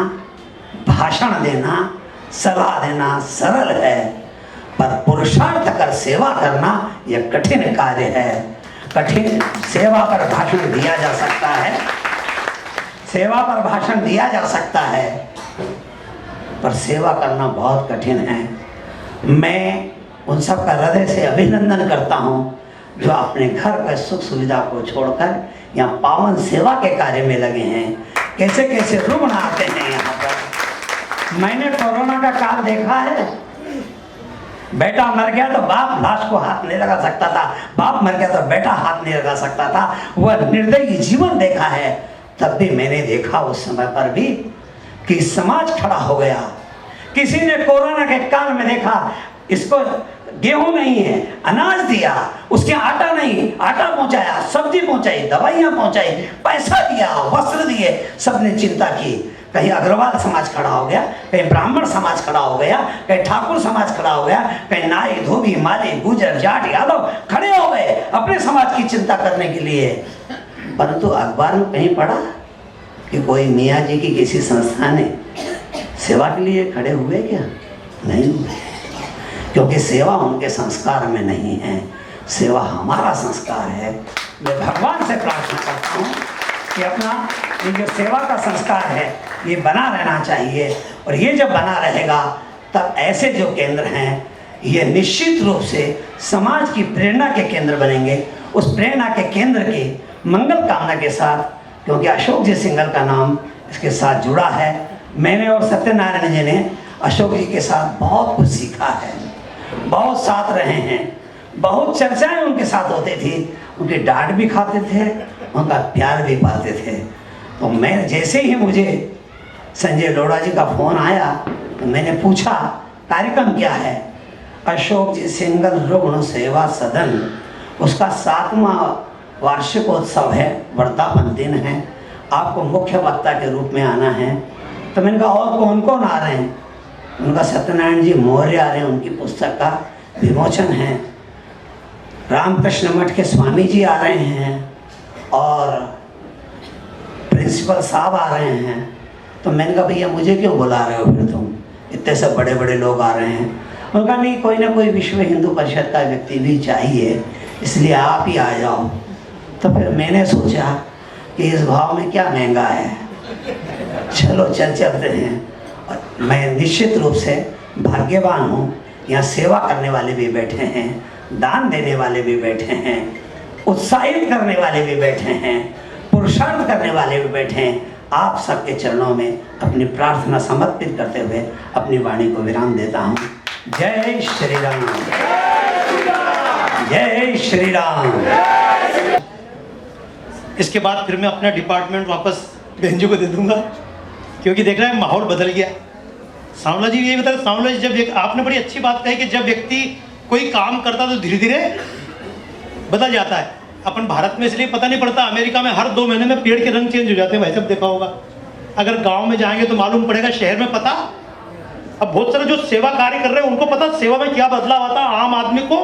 भाषण देना, सलाह देना सरल है, पर पुरुषार्थ कर सेवा करना यह कठिन कार्य है। कठिन सेवा पर भाषण दिया जा सकता है, सेवा पर भाषण दिया जा सकता है, पर सेवा करना बहुत कठिन है। मैं उन सब का हृदय से अभिनंदन करता हूँ जो अपने घर पर सुख सुविधा को छोड़कर यहाँ पावन सेवा के कार्य में लगे हैं। कैसे कैसे रुग्ण आते हैं यहाँ पर। मैंने कोरोना का काल देखा है। बेटा मर गया तो बाप लाश को हाथ नहीं लगा सकता था, बाप मर गया तो बेटा हाथ नहीं लगा सकता था। वह निर्दयी जीवन देखा है। तब भी मैंने देखा उस समय पर भी कि समाज खड़ा हो गया। किसी ने कोरोना के काल में देखा, इसको गेहूं नहीं है, अनाज दिया, उसके आटा नहीं, आटा पहुंचाया, सब्जी पहुंचाई, दवाइयां पहुंचाई, पैसा दिया, वस्त्र दिए, सबने चिंता की। कहीं अग्रवाल समाज खड़ा हो गया, कहीं ब्राह्मण समाज खड़ा हो गया, कहीं ठाकुर समाज खड़ा हो गया, कहीं नाई, धोबी, माली, गुजर, जाट, यादव खड़े हो गए अपने समाज की चिंता करने के लिए। परंतु अखबार में कहीं पढ़ा कि कोई मियाँ जी की किसी संस्था ने सेवा के लिए खड़े हुए क्या? नहीं हुए, क्योंकि सेवा उनके संस्कार में नहीं है, सेवा हमारा संस्कार है। मैं भगवान से प्रार्थना करता हूँ कि अपना ये जो सेवा का संस्कार है ये बना रहना चाहिए। और ये जब बना रहेगा तब ऐसे जो केंद्र हैं ये निश्चित रूप से समाज की प्रेरणा के केंद्र बनेंगे। उस प्रेरणा के केंद्र की मंगल कामना के साथ, क्योंकि अशोक जी सिंघल का नाम इसके साथ जुड़ा है, मैंने और सत्यनारायण जी ने अशोक जी के साथ बहुत कुछ सीखा है, बहुत साथ रहे हैं, बहुत चर्चाएं उनके साथ होती थी, उनकी डांट भी खाते थे, उनका प्यार भी पाते थे। तो मैं जैसे ही मुझे संजय लोढ़ा जी का फोन आया तो मैंने पूछा कार्यक्रम क्या है? अशोक जी सिंघल रुग्ण सेवा सदन, उसका 7वां वार्षिकोत्सव है, वर्धापन दिन है, आपको मुख्य वक्ता के रूप में आना है। तो मैंने कहा और कौन कौन आ रहे हैं? उनका सत्यनारायण जी मौर्य आ रहे हैं, उनकी पुस्तक का विमोचन है, रामकृष्ण मठ के स्वामी जी आ रहे हैं और प्रिंसिपल साहब आ रहे हैं। तो मैंने कहा भैया मुझे क्यों बुला रहे हो फिर तुम, इतने सब बड़े बड़े लोग आ रहे हैं। उनका नहीं, कोई ना कोई विश्व हिंदू परिषद का व्यक्ति भी चाहिए, इसलिए आप ही आ जाओ। तो फिर मैंने सोचा कि इस भाव में क्या महंगा है, चलो चलते हैं। और मैं निश्चित रूप से भाग्यवान हूँ, यहाँ सेवा करने वाले भी बैठे हैं, दान देने वाले भी बैठे हैं, उत्साहित करने वाले भी बैठे हैं, पुरुषार्थ करने वाले भी बैठे हैं। आप सबके चरणों में अपनी प्रार्थना समर्पित करते हुए अपनी वाणी को विराम देता हूँ। जय श्री राम, जय श्री राम। इसके बाद फिर मैं अपना डिपार्टमेंट वापस बहन जी को दे दूंगा, क्योंकि देख रहे हैं माहौल बदल गया। सांवला जी ये बता, सांवला जी जब आपने बड़ी अच्छी बात कही कि जब व्यक्ति कोई काम करता तो धीरे धीरे बदल जाता है। अपन भारत में इसलिए पता नहीं पड़ता, अमेरिका में हर 2 महीने में पेड़ के रंग चेंज हो जाते हैं, भाई सब देखा होगा। अगर गांव में जाएंगे तो मालूम पड़ेगा, शहर में पता। अब बहुत सारे जो सेवा कार्य कर रहे हैं उनको पता सेवा में क्या बदलाव आता है आम आदमी को।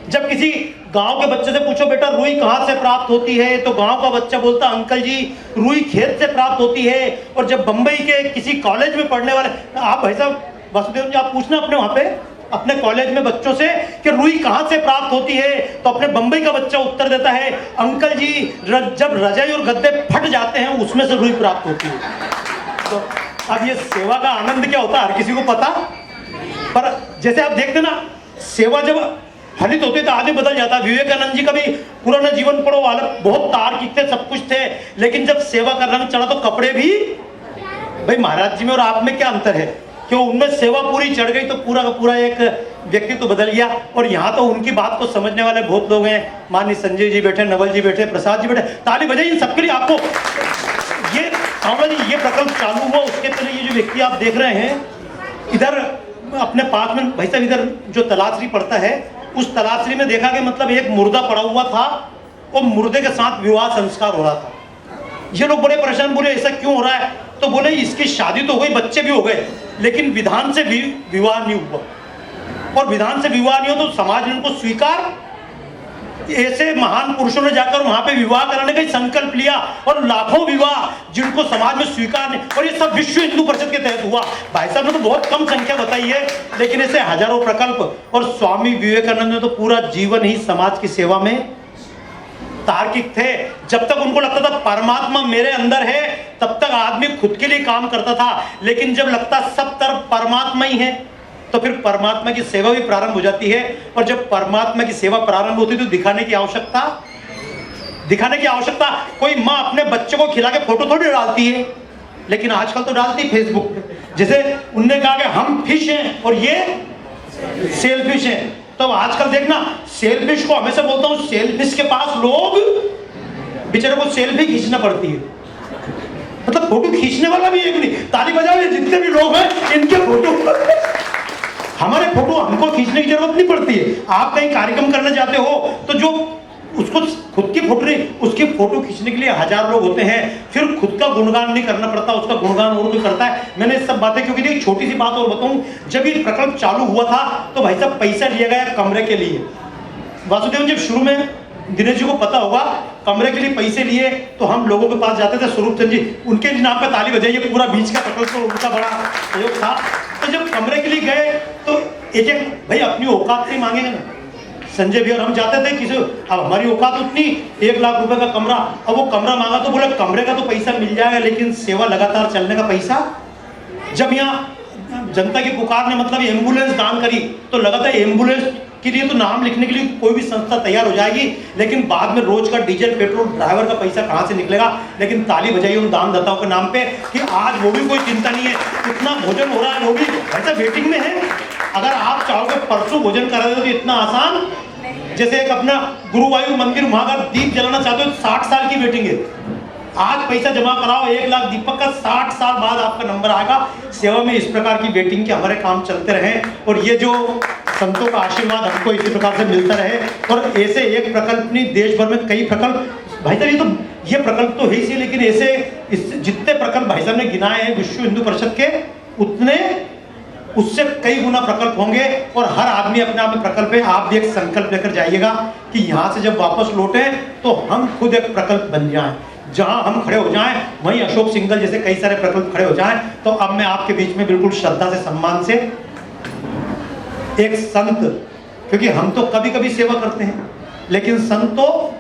जब किसी गांव के बच्चे से पूछो बेटा रुई कहाँ से प्राप्त होती है, तो गांव का बच्चा बोलता अंकल जी रुई खेत से प्राप्त होती है। और जब बंबई के किसी कॉलेज में पढ़ने वाले, आप भाई साहब वासुदेव जी आप पूछना अपने वहाँ पे अपने कॉलेज में बच्चों से कि रुई कहाँ से प्राप्त होती है, तो अपने बंबई का बच्चा उत्तर देता है अंकल जी जब रजाई और गद्दे फट जाते हैं उसमें से रुई प्राप्त होती है। तो अब ये सेवा का आनंद क्या होता है हर किसी को पता। पर जैसे आप देखते ना, सेवा जब फलित होते तो आगे बदल जाता है। विवेकानंद जी का भी पुराना जीवन पढ़ो, हालत बहुत तार्किक थे, सब कुछ थे, लेकिन जब सेवा का रंग चढ़ा तो कपड़े भी, भाई महाराज जी में और आप में क्या अंतर है? क्यों उनमें सेवा पूरी चढ़ गई तो पूरा का पूरा एक व्यक्ति तो बदल गया। और यहाँ तो उनकी बात को समझने वाले बहुत लोग हैं, माननीय संजय जी बैठे, नवल जी बैठे, प्रसाद जी बैठे, ताली बजाइए इन सबके लिए। आपको ये सांवला जी ये प्रकल्प चालू हुआ उसके पहले ये जो व्यक्ति आप देख रहे हैं इधर अपने पास में, भाई साहब इधर जो तलाश्री पड़ता है उस तलाश्री में देखा कि मतलब एक मुर्दा पड़ा हुआ था और मुर्दे के साथ विवाह संस्कार हो रहा था। ये लोग बड़े परेशान, बोले ऐसा क्यों हो रहा है? तो बोले इसकी शादी तो हो गई, बच्चे भी हो गए, लेकिन विधान से विवाह नहीं हुआ। और विधान से विवाह नहीं हो तो समाज ने उनको स्वीकार, ऐसे महान पुरुषों ने जाकर वहां पे विवाह कराने का संकल्प लिया और लाखों विवाह जिनको समाज में स्वीकार नहीं, और ये सब विश्व हिंदू परिषद के तहत हुआ। भाई साहब ने तो बहुत कम संख्या बताई है, लेकिन ऐसे हजारों प्रकल्प। और स्वामी विवेकानंद ने तो पूरा जीवन ही समाज की सेवा में तार्किक थे। जब तक उनको लगता था परमात्मा मेरे अंदर है तब तक आदमी खुद के लिए काम करता था, लेकिन जब लगता सब तरफ परमात्मा ही है तो फिर परमात्मा की सेवा भी प्रारंभ हो जाती है। और जब परमात्मा की सेवा प्रारंभ होती है तो दिखाने की आवश्यकता दिखाने की आवश्यकता, कोई माँ अपने बच्चे को खिला के फोटो थोड़ी डालती है, लेकिन आजकल तो डालती फेसबुक पे। जैसे उनने कहा कि हम फिश हैं और ये सेलफिश हैं, तो आजकल देखना सेलफिश को हमेशा बोलता हूँ, सेलफिश के पास लोग बेचारे को सेल्फी खींचना पड़ती है, मतलब फोटो खींचने वाला भी एक नहीं। ताली बजाओ, ये जितने भी लोग हैं इनके फोटो हमारे फोटो हमको खींचने की जरूरत नहीं पड़ती है। आप कहीं कार्यक्रम करने जाते हो तो जो उसको खुद की फोटो नहीं, उसकी फोटो खींचने के लिए 1000 लोग होते हैं, फिर खुद का गुणगान नहीं करना पड़ता, उसका गुणगान और कोई करता है। मैंने इस सब बातें क्योंकि एक छोटी सी बात और बताऊं, जब ये प्रकल्प चालू हुआ था तो भाई साहब पैसा लिया गया कमरे के लिए। वासुदेव जब शुरू में, दिनेश जी को पता होगा, कमरे के लिए पैसे लिए तो हम लोगों के पास जाते थे, स्वरूप चंद जी, उनके नाम पे ताली बजाइए, पूरा बीच का प्रकल्प तो उनका बड़ा सहयोग था। तो जब कमरे के लिए गए तो एक भाई अपनी औकात से मांगेंगे ना, संजय भी और हम जाते थे किसी, अब हमारी औकात उतनी 1 लाख रुपए का कमरा, अब वो कमरा मांगा तो बोले कमरे का तो पैसा मिल जाएगा लेकिन सेवा लगातार चलने का पैसा। जब यहाँ जनता की पुकार ने मतलब एम्बुलेंस दान करी तो लगातार एम्बुलेंस के लिए तो नाम लिखने के लिए कोई भी संस्था तैयार हो जाएगी, लेकिन बाद में रोज का डीजल पेट्रोल ड्राइवर का पैसा कहाँ से निकलेगा। लेकिन ताली बजाइए उन दानदाताओं के नाम पे कि आज वो भी कोई चिंता नहीं है, इतना भोजन हो रहा है, वो भी ऐसा वेटिंग में है। अगर आप चाहोगे परसों भोजन करा दे तो इतना आसान, जैसे एक अपना गुरुवायूर मंदिर वहां का दीप जलाना चाहते हो, 60 साल की वेटिंग है। आज पैसा जमा कराओ 1 लाख दीपक का, 60 साल बाद आपका नंबर आएगा। सेवा में इस प्रकार की वेटिंग के हमारे काम चलते रहे और ये जो संतों का आशीर्वाद हमको इसी प्रकार से मिलता रहे। और ऐसे एक प्रकल्प नहीं, देश भर में कई प्रकल्प भाई साहब, ये प्रकल्प तो है ही, लेकिन ऐसे जितने प्रकल्प भाई साहब ने गिनाए हैं विश्व हिंदू परिषद के, उतने उससे कई गुना प्रकल्प होंगे। और हर आदमी अपने आप में प्रकल्प है। आप भी एक संकल्प लेकर जाइएगा कि यहाँ से जब वापस लौटे तो हम खुद एक प्रकल्प बन जाएं, जहां हम खड़े हो जाएं वहीं अशोक सिंघल जैसे कई सारे प्रकल्प खड़े हो जाएं। तो अब मैं आपके बीच में बिल्कुल श्रद्धा से, सम्मान से एक संत, क्योंकि हम तो कभी कभी सेवा करते हैं लेकिन संत तो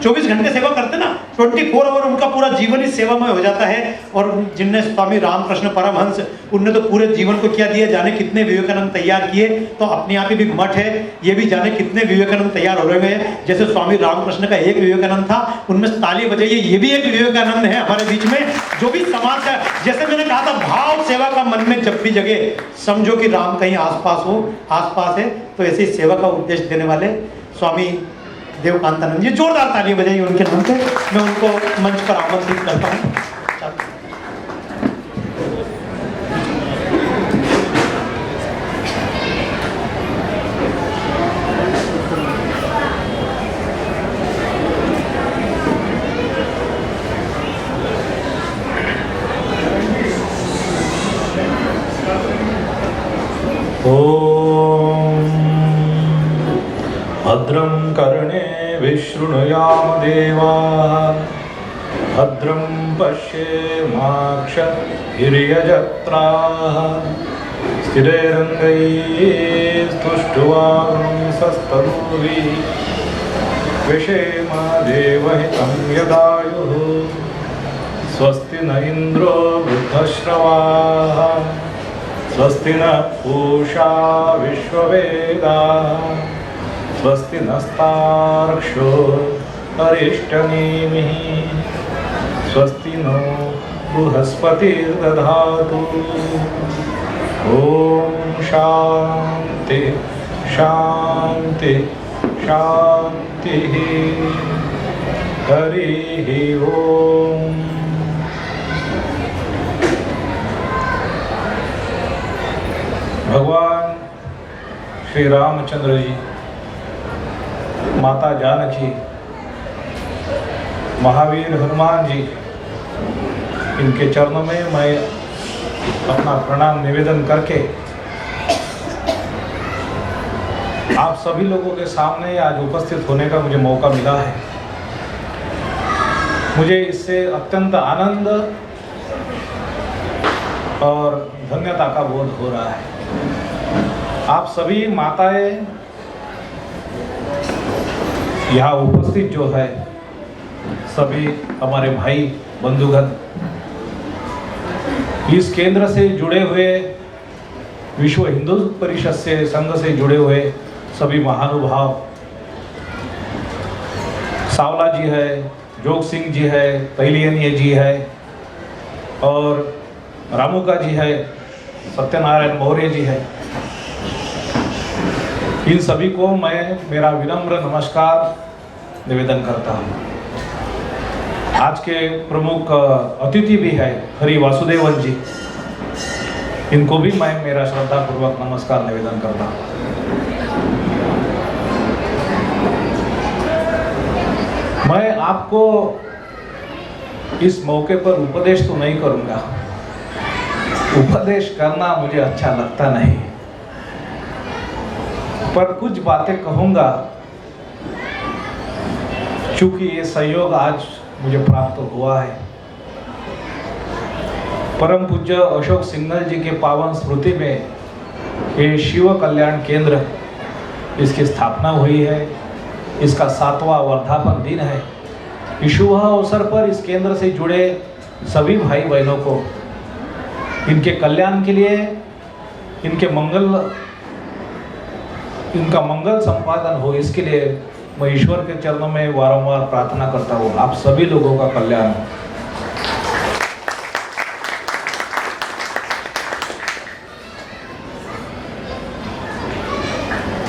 24 घंटे सेवा करते ना, 24 आवर उनका पूरा जीवन ही सेवामय हो जाता है। और जिनने स्वामी रामकृष्ण परमहंस, उनने तो पूरे जीवन को क्या दिया, जाने कितने विवेकानंद तैयार किए। तो अपने आप ही भी मठ है, ये भी जाने कितने विवेकानंद तैयार हो रहे हैं। जैसे स्वामी रामकृष्ण का एक विवेकानंद था, उनमें ताली बजाइए, ये भी एक विवेकानंद है हमारे बीच में, जो भी समाज का, जैसे मैंने कहा था, भाव सेवा का मन में जब भी जगे, समझो कि राम कहीं आसपास हो, आसपास है। तो ऐसे ही सेवा का उपदेश देने वाले स्वामी देवकांतानंद जी, जोरदार ताली बजाइए उनके नाम पे। मैं उनको मंच पर आमंत्रित करता हूँ। भद्रं कर्णे विशृणुयाम देवाः, भद्रं पश्येमाक्षभिर्यजत्राः, स्थिरैरङ्गैस्तुष्ट्वांसस्तनूभिः, विषेम देवहितं यदायुः। स्वस्ति न इन्द्रो वृद्धश्रवाः, स्वस्ति न पूषा विश्ववेदाः, स्वस्ति नस्तार्क्ष्यो अरिष्टनेमिः, स्वस्ति नो बृहस्पतिर्दधातु। ॐ शान्ति शान्ति शान्तिः। हरिः ओम्। भगवान श्री रामचंद्र जी, माता जानकी, महावीर हनुमान जी, इनके चरणों में मैं अपना प्रणाम निवेदन करके आप सभी लोगों के सामने आज उपस्थित होने का मुझे मौका मिला है। मुझे इससे अत्यंत आनंद और धन्यता का बोध हो रहा है। आप सभी माताएं यहाँ उपस्थित जो है, सभी हमारे भाई बंधुगण, इस केंद्र से जुड़े हुए, विश्व हिंदू परिषद से, संघ से जुड़े हुए सभी महानुभाव, सावला जी है, जोग सिंह जी है, तैलियनीय जी है और रामुका जी है, सत्यनारायण मौर्य जी है। इन सभी को मैं मेरा विनम्र नमस्कार निवेदन करता हूँ। आज के प्रमुख अतिथि भी है हरि वासुदेवन जी, इनको भी मैं मेरा श्रद्धापूर्वक नमस्कार निवेदन करता हूँ। मैं आपको इस मौके पर उपदेश तो नहीं करूंगा, उपदेश करना मुझे अच्छा लगता नहीं, पर कुछ बातें कहूंगा चूंकि ये सहयोग आज मुझे प्राप्त हुआ है। परम पूज्य अशोक सिंघल जी के पावन स्मृति में ये शिव कल्याण केंद्र इसकी स्थापना हुई है। इसका 7वां वर्धापन दिन है। इस शुभ अवसर पर इस केंद्र से जुड़े सभी भाई बहनों को इनके कल्याण के लिए, इनका मंगल संपादन हो, इसके लिए मैं ईश्वर के चरणों में वारंवार प्रार्थना करता हूँ आप सभी लोगों का कल्याण हो।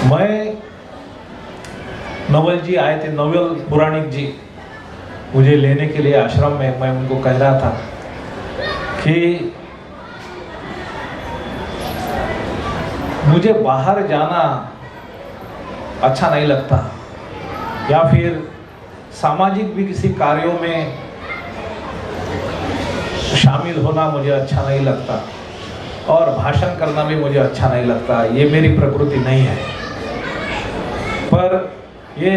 मैं नवल जी आए थे, नवल पुराणिक जी मुझे लेने के लिए आश्रम में। मैं उनको कह रहा था कि मुझे बाहर जाना अच्छा नहीं लगता, या फिर सामाजिक भी किसी कार्यों में शामिल होना मुझे अच्छा नहीं लगता, और भाषण करना भी मुझे अच्छा नहीं लगता। ये मेरी प्रकृति नहीं है, पर ये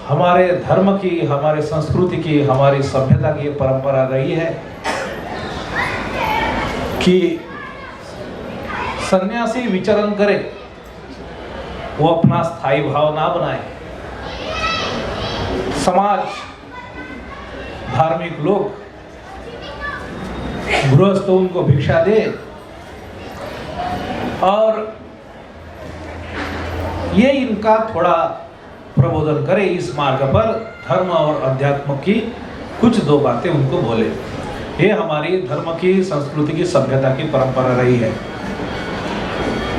हमारे धर्म की, हमारे संस्कृति की, हमारी सभ्यता की परंपरा रही है कि सन्यासी विचरण करे, वो अपना स्थायी भाव ना बनाए। समाज, धार्मिक लोग, गृहस्थ उनको भिक्षा दे और ये इनका थोड़ा प्रबोधन करे, इस मार्ग पर धर्म और अध्यात्म की कुछ दो बातें उनको बोले। ये हमारी धर्म की, संस्कृति की, सभ्यता की परंपरा रही है।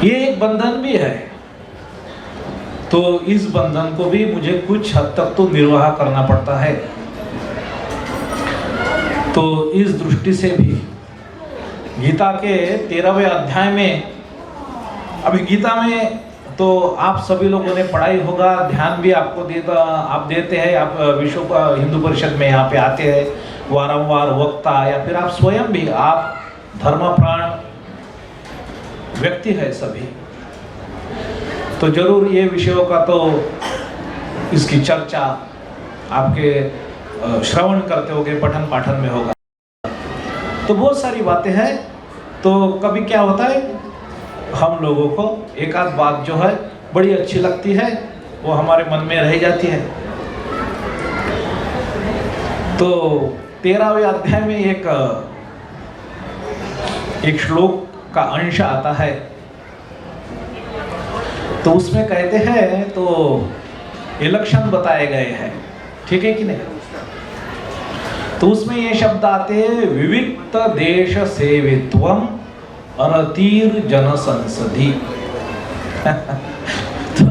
ये एक बंधन भी है, तो इस बंधन को भी मुझे कुछ हद तक तो निर्वाह करना पड़ता है। तो इस दृष्टि से भी गीता के 13वें अध्याय में, अभी गीता में तो आप सभी लोगों ने पढ़ाई होगा, ध्यान भी आपको आप देते हैं, आप विश्व हिंदू परिषद में यहाँ पे आते हैं वारंवार वक्ता, या फिर आप स्वयं भी, आप धर्मप्राण व्यक्ति है सभी, तो जरूर ये विषयों का तो इसकी चर्चा आपके श्रवण करते होगे, पठन पाठन में होगा। तो बहुत सारी बातें हैं। तो कभी क्या होता है, हम लोगों को एक आध बात जो है बड़ी अच्छी लगती है, वो हमारे मन में रह जाती है। तो 13वें अध्याय में एक श्लोक का अंश आता है, तो उसमें कहते हैं, तो ये लक्षण बताए गए हैं, ठीक है कि नहीं। तो उसमें ये शब्द आते हैं, विविक्त देश सेवित्वम अनतीर जन संसदी। तो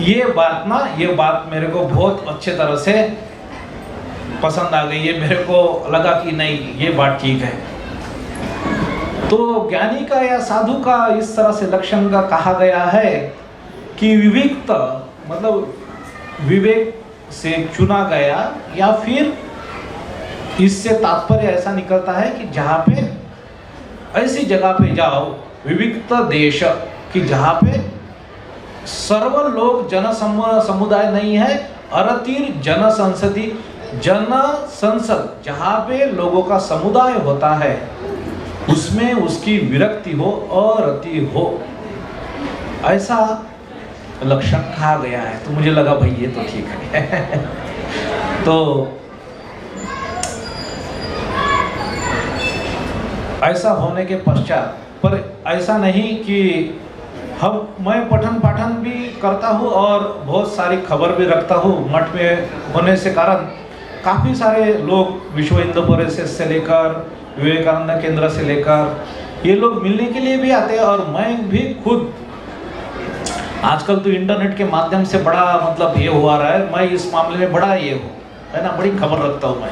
ये बात मेरे को बहुत अच्छे तरह से पसंद आ गई है। मेरे को लगा कि नहीं, ये बात ठीक है। तो ज्ञानी का या साधु का इस तरह से लक्षण का कहा गया है कि विविक्त मतलब विवेक से चुना गया, या फिर इससे तात्पर्य ऐसा निकलता है कि जहाँ पे ऐसी जगह पे जाओ, विविक्त देश कि जहाँ पे सर्व लोग जन समुदाय नहीं है, अरतीर जन संसदी, जन संसद जहाँ पे लोगों का समुदाय होता है, उसमें उसकी विरक्ति हो और रति हो, ऐसा लक्षण कहा गया है। तो मुझे लगा भाई ये तो ठीक है। तो ऐसा होने के पश्चात, पर ऐसा नहीं कि मैं पठन पाठन भी करता हूँ और बहुत सारी खबर भी रखता हूँ। मठ में होने से कारण काफ़ी सारे लोग विश्व हिंदू परिषद से लेकर विवेकानंद केंद्र से लेकर ये लोग मिलने के लिए भी आते हैं। और मैं भी खुद आजकल तो इंटरनेट के माध्यम से बड़ा मतलब ये हुआ रहा है, मैं इस मामले में बड़ा ये हूँ, है ना, बड़ी खबर रखता हूँ मैं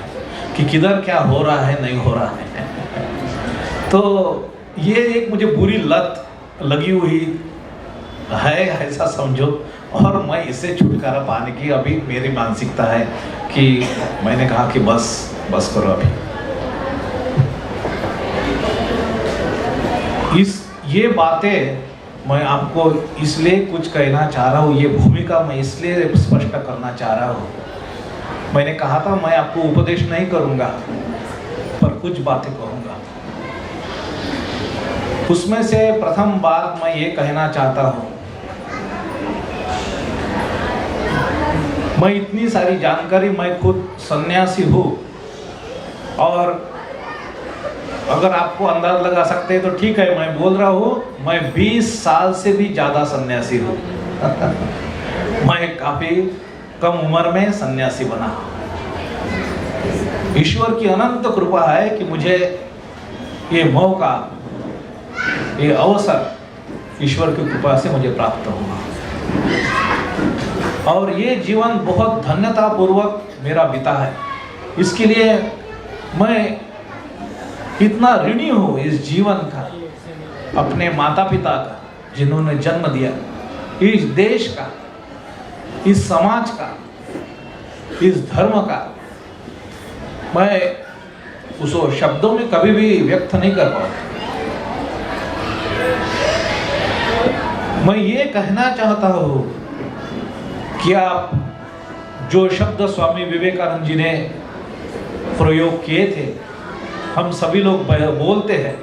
कि किधर क्या हो रहा है नहीं हो रहा है। तो ये एक मुझे बुरी लत लगी हुई है, ऐसा समझो। और मैं इससे छुटकारा पाने की अभी मेरी मानसिकता है कि मैंने कहा कि बस करो अभी। ये बातें मैं आपको इसलिए कुछ कहना चाह रहा हूँ, ये भूमिका मैं इसलिए स्पष्ट करना चाह रहा हूँ। मैंने कहा था मैं आपको उपदेश नहीं करूँगा, पर कुछ बातें कहूँगा। उसमें से प्रथम बात मैं ये कहना चाहता हूँ, मैं इतनी सारी जानकारी, मैं खुद सन्यासी हूँ और अगर आपको अंदाज लगा सकते हैं तो ठीक है, मैं बोल रहा हूँ मैं 20 साल से भी ज़्यादा सन्यासी हूँ। मैं काफ़ी कम उम्र में सन्यासी बना। ईश्वर की अनंत कृपा है कि मुझे ये मौका, ये अवसर ईश्वर की कृपा से मुझे प्राप्त हुआ और ये जीवन बहुत धन्यतापूर्वक मेरा बीता है। इसके लिए मैं इतना ऋणी हूँ इस जीवन का, अपने माता पिता का जिन्होंने जन्म दिया, इस देश का, इस समाज का, इस धर्म का। मैं उसको शब्दों में कभी भी व्यक्त नहीं कर पाऊंगा। मैं ये कहना चाहता हूँ कि आप जो शब्द स्वामी विवेकानंद जी ने प्रयोग किए थे, हम सभी लोग बोलते हैं,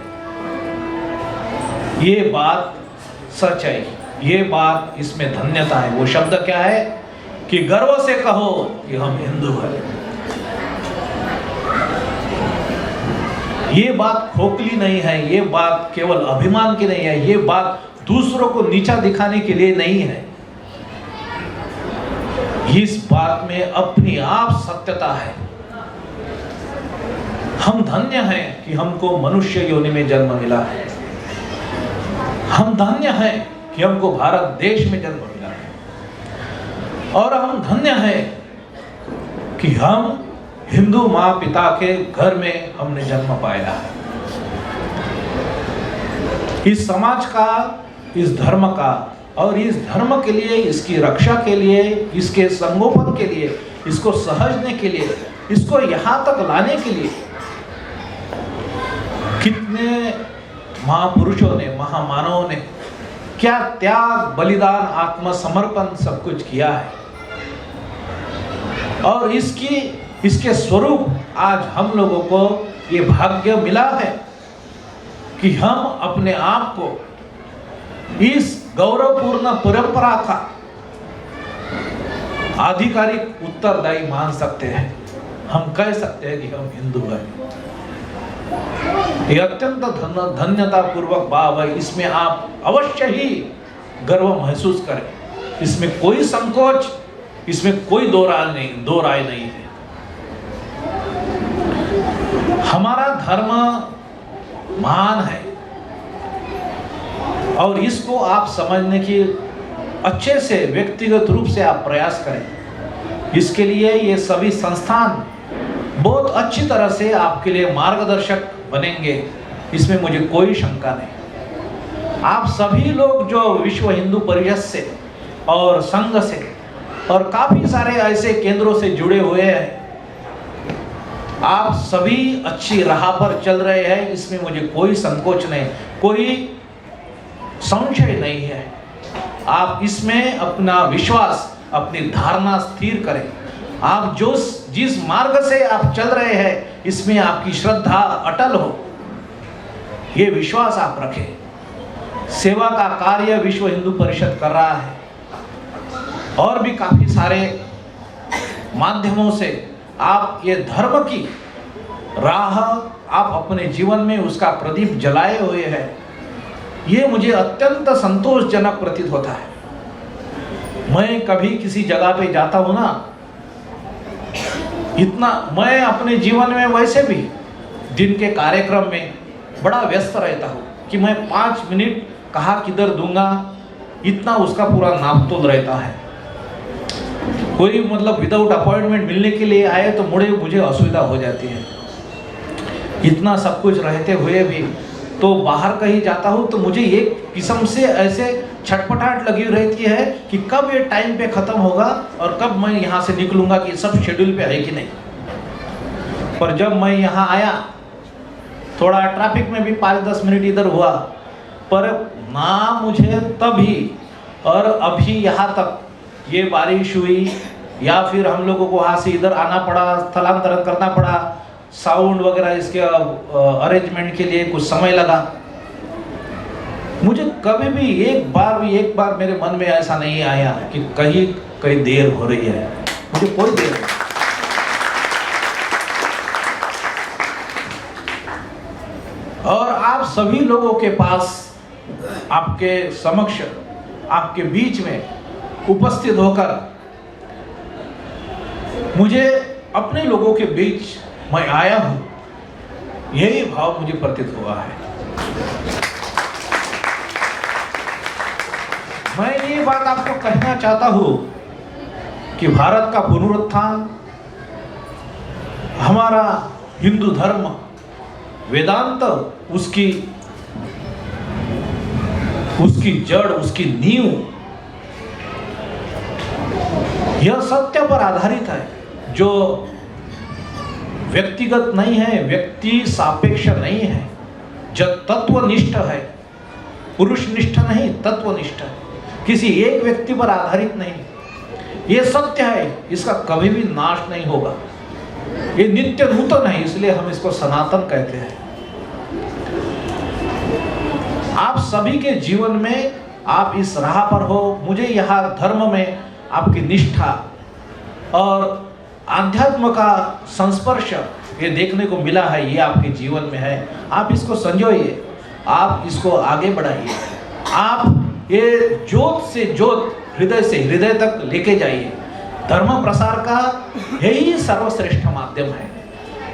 ये बात सच है, ये बात इसमें धन्यता है। वो शब्द क्या है कि गर्व से कहो कि हम हिंदू हैं। ये बात खोखली नहीं है, ये बात केवल अभिमान की नहीं है, ये बात दूसरों को नीचा दिखाने के लिए नहीं है। इस बात में अपनी आप सत्यता है। हम धन्य हैं कि हमको मनुष्य योनि में जन्म मिला है। हम धन्य हैं कि हमको भारत देश में जन्म मिला है। और हम धन्य हैं कि हम हिंदू माँ पिता के घर में हमने जन्म पाया है। इस समाज का, इस धर्म का और इस धर्म के लिए, इसकी रक्षा के लिए, इसके संगोपन के लिए, इसको सहजने के लिए, इसको यहाँ तक लाने के लिए कितने महापुरुषों ने, महामानवों ने क्या त्याग, बलिदान, आत्मसमर्पण सब कुछ किया है। और इसके स्वरूप आज हम लोगों को ये भाग्य मिला है कि हम अपने आप को इस गौरवपूर्ण परंपरा का आधिकारिक उत्तरदायी मान सकते हैं। हम कह सकते हैं कि हम हिंदू हैं। ये अत्यंत धन्यता पूर्वक भाव है। इसमें आप अवश्य ही गर्व महसूस करें। इसमें कोई संकोच, इसमें कोई दो राय नहीं है। हमारा धर्म महान है और इसको आप समझने की अच्छे से व्यक्तिगत रूप से आप प्रयास करें। इसके लिए ये सभी संस्थान बहुत अच्छी तरह से आपके लिए मार्गदर्शक बनेंगे, इसमें मुझे कोई शंका नहीं। आप सभी लोग जो विश्व हिंदू परिषद से और संघ से और काफ़ी सारे ऐसे केंद्रों से जुड़े हुए हैं, आप सभी अच्छी राह पर चल रहे हैं। इसमें मुझे कोई संकोच नहीं, कोई संशय नहीं है। आप इसमें अपना विश्वास, अपनी धारणा स्थिर करें। आप जिस मार्ग से आप चल रहे हैं, इसमें आपकी श्रद्धा अटल हो, ये विश्वास आप रखें। सेवा का कार्य विश्व हिंदू परिषद कर रहा है और भी काफी सारे माध्यमों से आप ये धर्म की राह आप अपने जीवन में उसका प्रदीप जलाए हुए हैं। ये मुझे अत्यंत संतोषजनक प्रतीत होता है। मैं कभी किसी जगह पे जाता हूं ना, इतना मैं अपने जीवन में वैसे भी दिन के कार्यक्रम में बड़ा व्यस्त रहता हूं कि मैं 5 मिनट कहाँ किधर दूंगा, इतना उसका पूरा नापतोल रहता है। कोई मतलब विदाउट अपॉइंटमेंट मिलने के लिए आए तो मुझे असुविधा हो जाती है। इतना सब कुछ रहते हुए भी तो बाहर कहीं जाता हूँ तो मुझे एक किस्म से ऐसे छटपटाहट लगी रहती है कि कब ये टाइम पे ख़त्म होगा और कब मैं यहाँ से निकलूँगा, कि सब शेड्यूल पे है कि नहीं। पर जब मैं यहाँ आया, थोड़ा ट्रैफिक में भी 5-10 मिनट इधर हुआ, पर ना मुझे तभी और अभी यहाँ तक ये बारिश हुई या फिर हम लोगों को वहाँ से इधर आना पड़ा, स्थलांतरण करना पड़ा, साउंड वगैरह इसके अरेंजमेंट के लिए कुछ समय लगा। मुझे कभी भी एक बार मेरे मन में ऐसा नहीं आया कि कहीं देर हो रही है। मुझे कोई देर नहीं। और आप सभी लोगों के पास, आपके समक्ष, आपके बीच में उपस्थित होकर मुझे अपने लोगों के बीच मैं आया हूं, यही भाव मुझे प्रतीत हुआ है। मैं ये बात आपको कहना चाहता हूं कि भारत का पुनरुत्थान, हमारा हिंदू धर्म, वेदांत, उसकी जड़, उसकी नींव, यह सत्य पर आधारित है, जो व्यक्तिगत नहीं है, व्यक्ति सापेक्ष नहीं है, जो तत्वनिष्ठ है, पुरुषनिष्ठ नहीं, तत्वनिष्ठ है, किसी एक व्यक्ति पर आधारित नहीं। ये सत्य है, इसका कभी भी नाश नहीं होगा। ये नित्य नूतन है, इसलिए हम इसको सनातन कहते हैं। आप सभी के जीवन में आप इस राह पर हो, मुझे यहाँ धर्म में आपकी निष्ठा और आध्यात्म का संस्पर्श ये देखने को मिला है, ये आपके जीवन में है। आप इसको संजोइए, आप इसको आगे बढ़ाइए, आप ये ज्योत से ज्योत, हृदय से हृदय तक लेके जाइए। धर्म प्रसार का यही सर्वश्रेष्ठ माध्यम है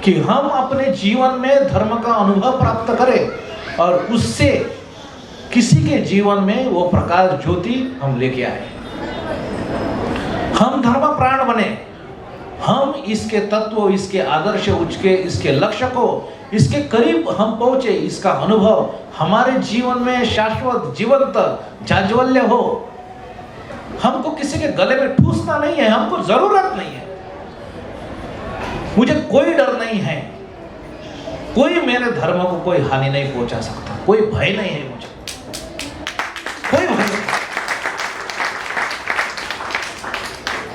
कि हम अपने जीवन में धर्म का अनुभव प्राप्त करें और उससे किसी के जीवन में वो प्रकाश ज्योति हम लेके आए। हम धर्म प्राण बने, हम इसके तत्व, इसके आदर्श, इसके लक्ष्य को, इसके करीब हम पहुंचे, इसका अनुभव हमारे जीवन में शाश्वत जीवंत जाज्वल्य हो। हमको किसी के गले में ठूसना नहीं है, हमको जरूरत नहीं है, मुझे कोई डर नहीं है, कोई मेरे धर्म को कोई हानि नहीं पहुंचा सकता, कोई भय नहीं है, मुझे कोई भय नहीं।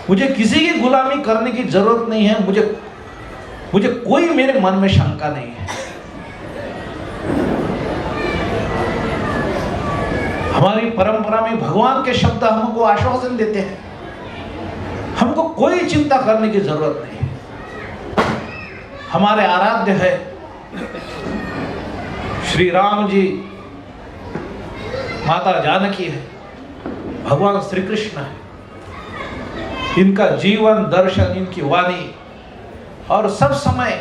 मुझे किसी की गुलामी करने की जरूरत नहीं है, मुझे कोई मेरे मन में शंका नहीं है। हमारी परंपरा में भगवान के शब्द हमको आश्वासन देते हैं, हमको कोई चिंता करने की जरूरत नहीं है। हमारे आराध्य है श्री राम जी, माता जानकी है, भगवान श्री कृष्ण है। इनका जीवन दर्शन, इनकी वाणी और सब समय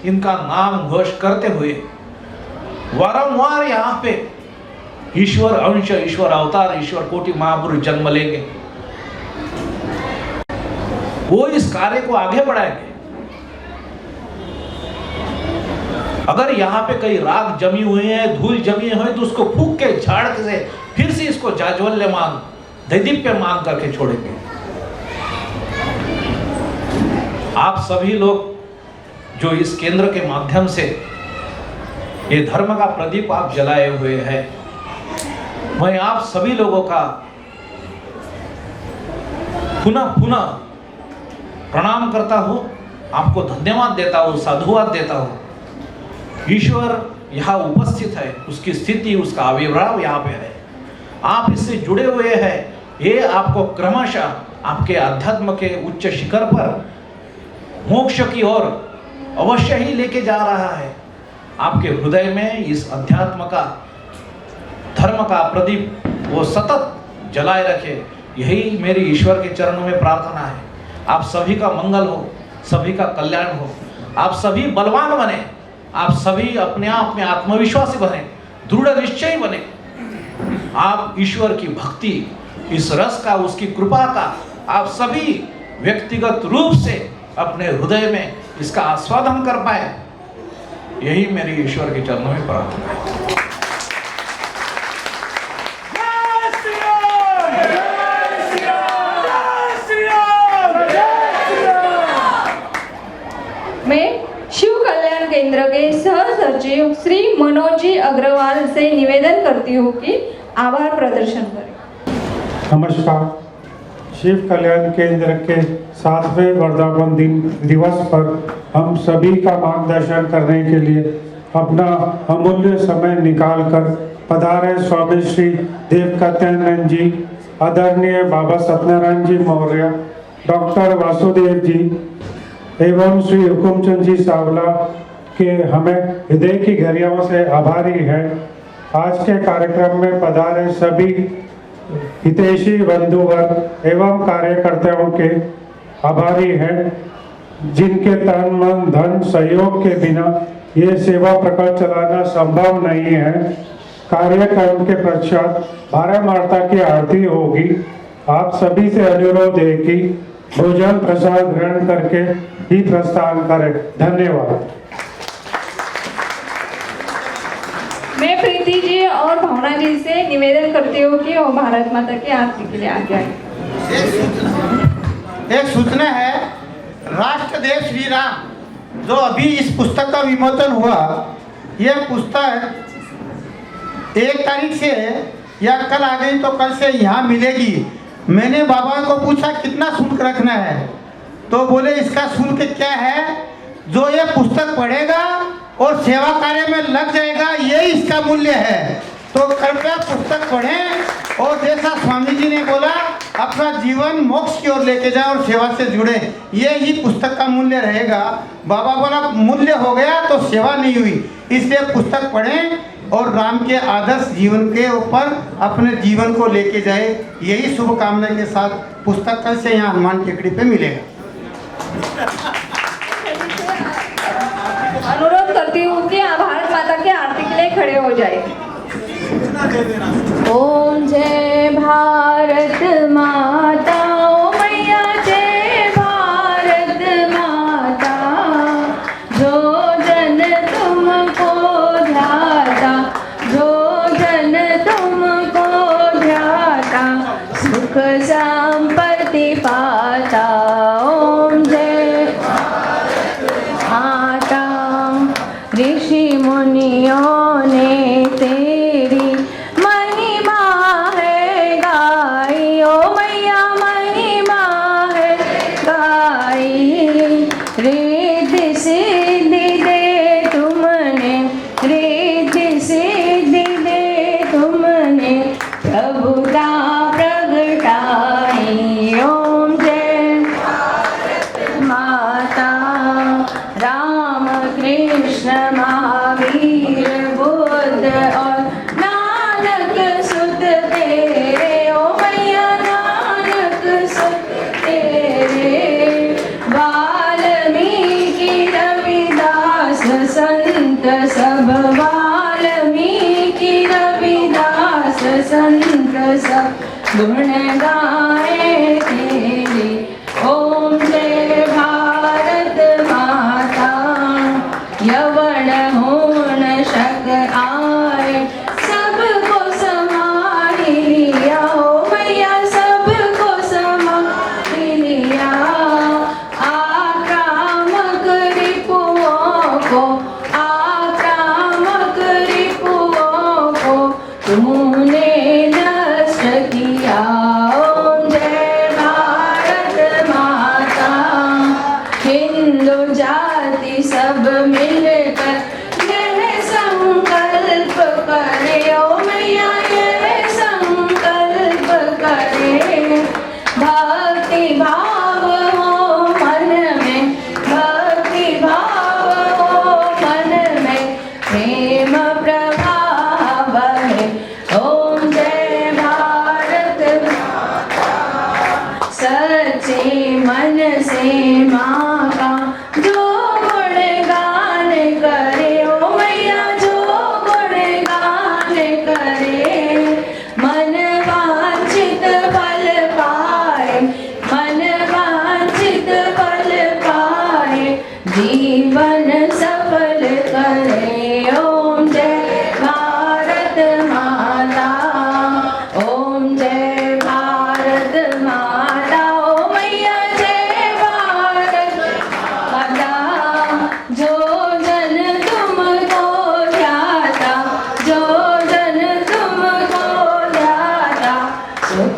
इनका नाम घोष करते हुए वारंवार यहाँ पे ईश्वर अंश, ईश्वर अवतार, ईश्वर कोटि महापुरुष जन्म लेंगे, वो इस कार्य को आगे बढ़ाएंगे। अगर यहाँ पे कई राग जमी हुए हैं, धूल जमी हुई, तो उसको फूक के झाड़ से फिर से इसको जाज्वल्यमान, दैदीप्यमान करके छोड़ेंगे। आप सभी लोग जो इस केंद्र के माध्यम से ये धर्म का प्रदीप आप जलाए हुए हैं, मैं आप सभी लोगों का पुनः प्रणाम करता हूं, आपको धन्यवाद देता हूं, साधुवाद देता हूं। ईश्वर यहाँ उपस्थित है, उसकी स्थिति, उसका आविर्भाव यहाँ पे है, आप इससे जुड़े हुए हैं। ये आपको क्रमशः आपके अध्यात्म के उच्च शिखर पर, मोक्ष की ओर अवश्य ही लेके जा रहा है। आपके हृदय में इस अध्यात्म का, धर्म का प्रदीप वो सतत जलाए रखे, यही मेरी ईश्वर के चरणों में प्रार्थना है। आप सभी का मंगल हो, सभी का कल्याण हो, आप सभी बलवान बने, आप सभी अपने आप में आत्मविश्वासी बने, दृढ़ निश्चयी बने। आप ईश्वर की भक्ति, इस रस का, उसकी कृपा का आप सभी व्यक्तिगत रूप से अपने हृदय में इसका आस्वादन कर पाए, यही मेरी ईश्वर के चरणों में प्रार्थना है। मैं शिव कल्याण केंद्र के सह सचिव श्री मनोज जी अग्रवाल से निवेदन करती हूँ कि आभार प्रदर्शन करें। नमस्कार। शिव कल्याण केंद्र के 7वें वर्धापन दिन दिवस पर हम सभी का मार्गदर्शन करने के लिए अपना अमूल्य समय निकालकर पधारे स्वामी श्री देवकत्यानंद जी, आदरणीय बाबा सत्यनारायण जी मौर्य, डॉक्टर वासुदेव जी एवं श्री हुकुमचंद जी सावला के हमें हृदय की गहराइयों से आभारी हैं। आज के कार्यक्रम में पधारे सभी हितैषी बंधुवर्ग एवं कार्यकर्ताओं के आभारी हैं, जिनके तन मन धन सहयोग के बिना ये सेवा प्रकल्प चलाना संभव नहीं है। कार्यक्रम के पश्चात 12 मार्ता की आरती होगी। आप सभी से अनुरोध है कि भोजन प्रसाद ग्रहण करके ही प्रस्थान करें। धन्यवाद। मैं प्रीति जी और भावना जी से निवेदन करती हूँ कि वो भारत माता की आरती के लिए आगे आए। एक सूचना है, राष्ट्रदेव श्री राम जो अभी इस पुस्तक का विमोचन हुआ, यह पुस्तक 1 तारीख से या कल आ गई तो कल से यहाँ मिलेगी। मैंने बाबा को पूछा कितना शुल्क रखना है, तो बोले इसका शुल्क क्या है, जो ये पुस्तक पढ़ेगा और सेवा कार्य में लग जाएगा, यही इसका मूल्य है। तो कृपया पुस्तक पढ़ें और जैसा स्वामी जी ने बोला अपना जीवन मोक्ष की ओर लेके जाए और सेवा से जुड़े, ये ही पुस्तक का मूल्य रहेगा। बाबा बोला मूल्य हो गया तो सेवा नहीं हुई, इसलिए पुस्तक पढ़ें और राम के आदर्श जीवन के ऊपर अपने जीवन को लेके जाए, यही शुभकामना के साथ पुस्तक कल से यहाँ हनुमान टेकड़ी पे मिलेगा। अनुरोध करती हूँ कि आप भारत माता की आरती के लिए खड़े हो जाए। ओम जय भारत माता, ओ मैया जय भारत माता, जो जन तुमको ध्याता, जो जन तुमको ध्याता, सुख संपत्ति पाता। ओम जय माता, ऋषि मुनियों ने तेरी महिमा है गाई, ओ मैया महिमा है गाई। रिद्धि सिद्धि दे तुमने, रिद्धि सिद्धि दे तुमने, प्रभुता प्रगटाई। ओम जय माता, राम कृष्ण महावीर बुद्ध और नानक सुत तेरे, ओ मैया नानक सुत तेरे। वाल्मीकि रविदास संत सब, वाल्मीकि रविदास संत सब, गुण गाए तेरे। ओम जय भारत माता, यवन हो न शक आए, सबको संभाल लिया, ओ मैया सबको संभाल लिया। आक्रामक रिपुओं को, आक्रामक रिपुओं को तूने नष्ट किया। ओम जय भारत माता, हिंदू जाति सब मिलकर यह संकल्प करे, ओ मैया यह संकल्प करे। भक्ति भाव हो मन में, भक्ति भाव हो मन में, प्रेम प्रवाह बहे। ओ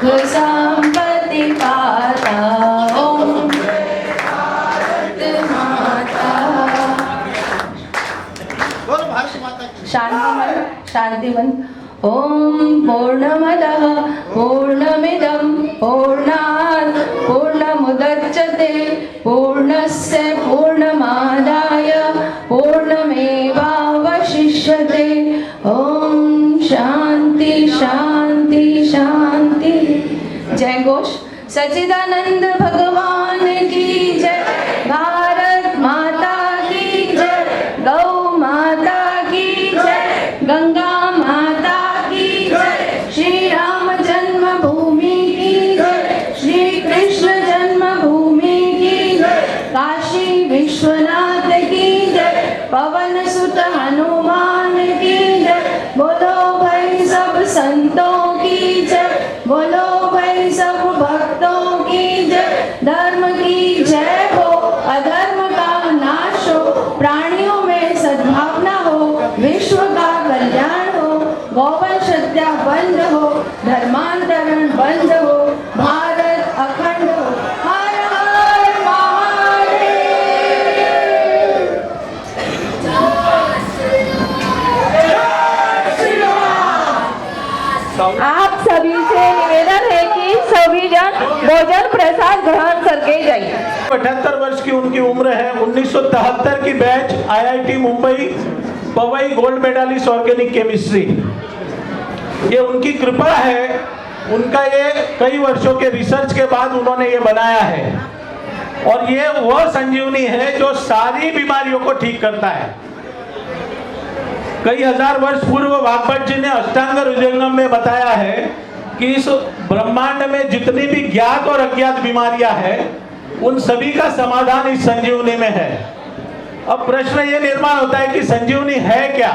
संपत्ति पाता। ओम भारत माता। शांतिवन। ओम पूर्णमदः पूर्णमिदं पूर्णात् पूर्णमुदच्यते पूर्णस्य पूर्णमादाय पूर्णमेवावशिष्यते। ओम शांति शांति शांति। जय घोष। सच्चिदानंद भगवान की जय। भारत माता की जय। गौ माता की जय। गंगा माता की जय। श्री राम जन्मभूमि की जय। श्री कृष्ण जन्मभूमि की जय। काशी विश्वनाथ की जय। पवन सुत हनुमान की जय। बोलो भाई सब संतों की जय। बोलो भाई सब भक्तों की जय। धर्म की जय हो, अधर्म का नाश हो, प्राणियों में सद्भावना हो, विश्व का कल्याण हो, गौवंश हत्या बंद हो, धर्मांतरण बंद हो, भारत अखंड हो। हर हर महादेव। आप सभी से निवेदन है कि सभी जन भोजन प्रसाद ग्रहण करके जाइए। 78 वर्ष की उनकी उम्र है। 1973 की batch IIT Mumbai Powai gold medalist organic chemistry. ये उनकी कृपा है। उनका ये कई वर्षों के रिसर्च के बाद उन्होंने ये बनाया है और ये वह संजीवनी है जो सारी बीमारियों को ठीक करता है। कई हजार वर्ष पूर्व वाग्भट जी ने अष्टांग हृदयंगम में बताया है कि इस ब्रह्मांड में जितनी भी ज्ञात और अज्ञात बीमारियां हैं उन सभी का समाधान इस संजीवनी में है। अब प्रश्न ये निर्माण होता है कि संजीवनी है क्या।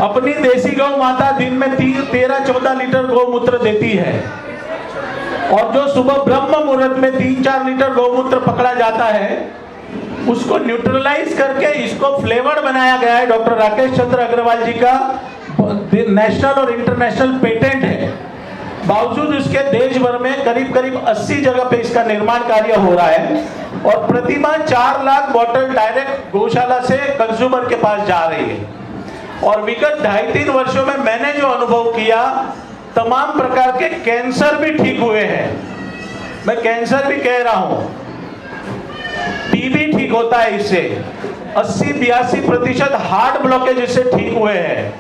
अपनी देसी गौ माता दिन में 13-14 लीटर गौमूत्र देती है और जो सुबह ब्रह्म मुहूर्त में 3-4 लीटर गौमूत्र पकड़ा जाता है उसको न्यूट्रलाइज करके इसको फ्लेवर्ड बनाया गया है। डॉक्टर राकेश चंद्र अग्रवाल जी का नेशनल और इंटरनेशनल पेटेंट है। बावजूद उसके देश भर में करीब करीब 80 जगह पे इसका निर्माण कार्य हो रहा है और प्रतिमाह 4 लाख बोतल डायरेक्ट गौशाला से कंज्यूमर के पास जा रही है। और विगत 2.5-3 वर्षों में मैंने जो अनुभव किया, तमाम प्रकार के कैंसर भी ठीक हुए हैं। मैं कैंसर भी कह रहा हूं, टीबी ठीक होता है इससे। 80-82% हार्ट ब्लॉकेज इससे ठीक हुए हैं।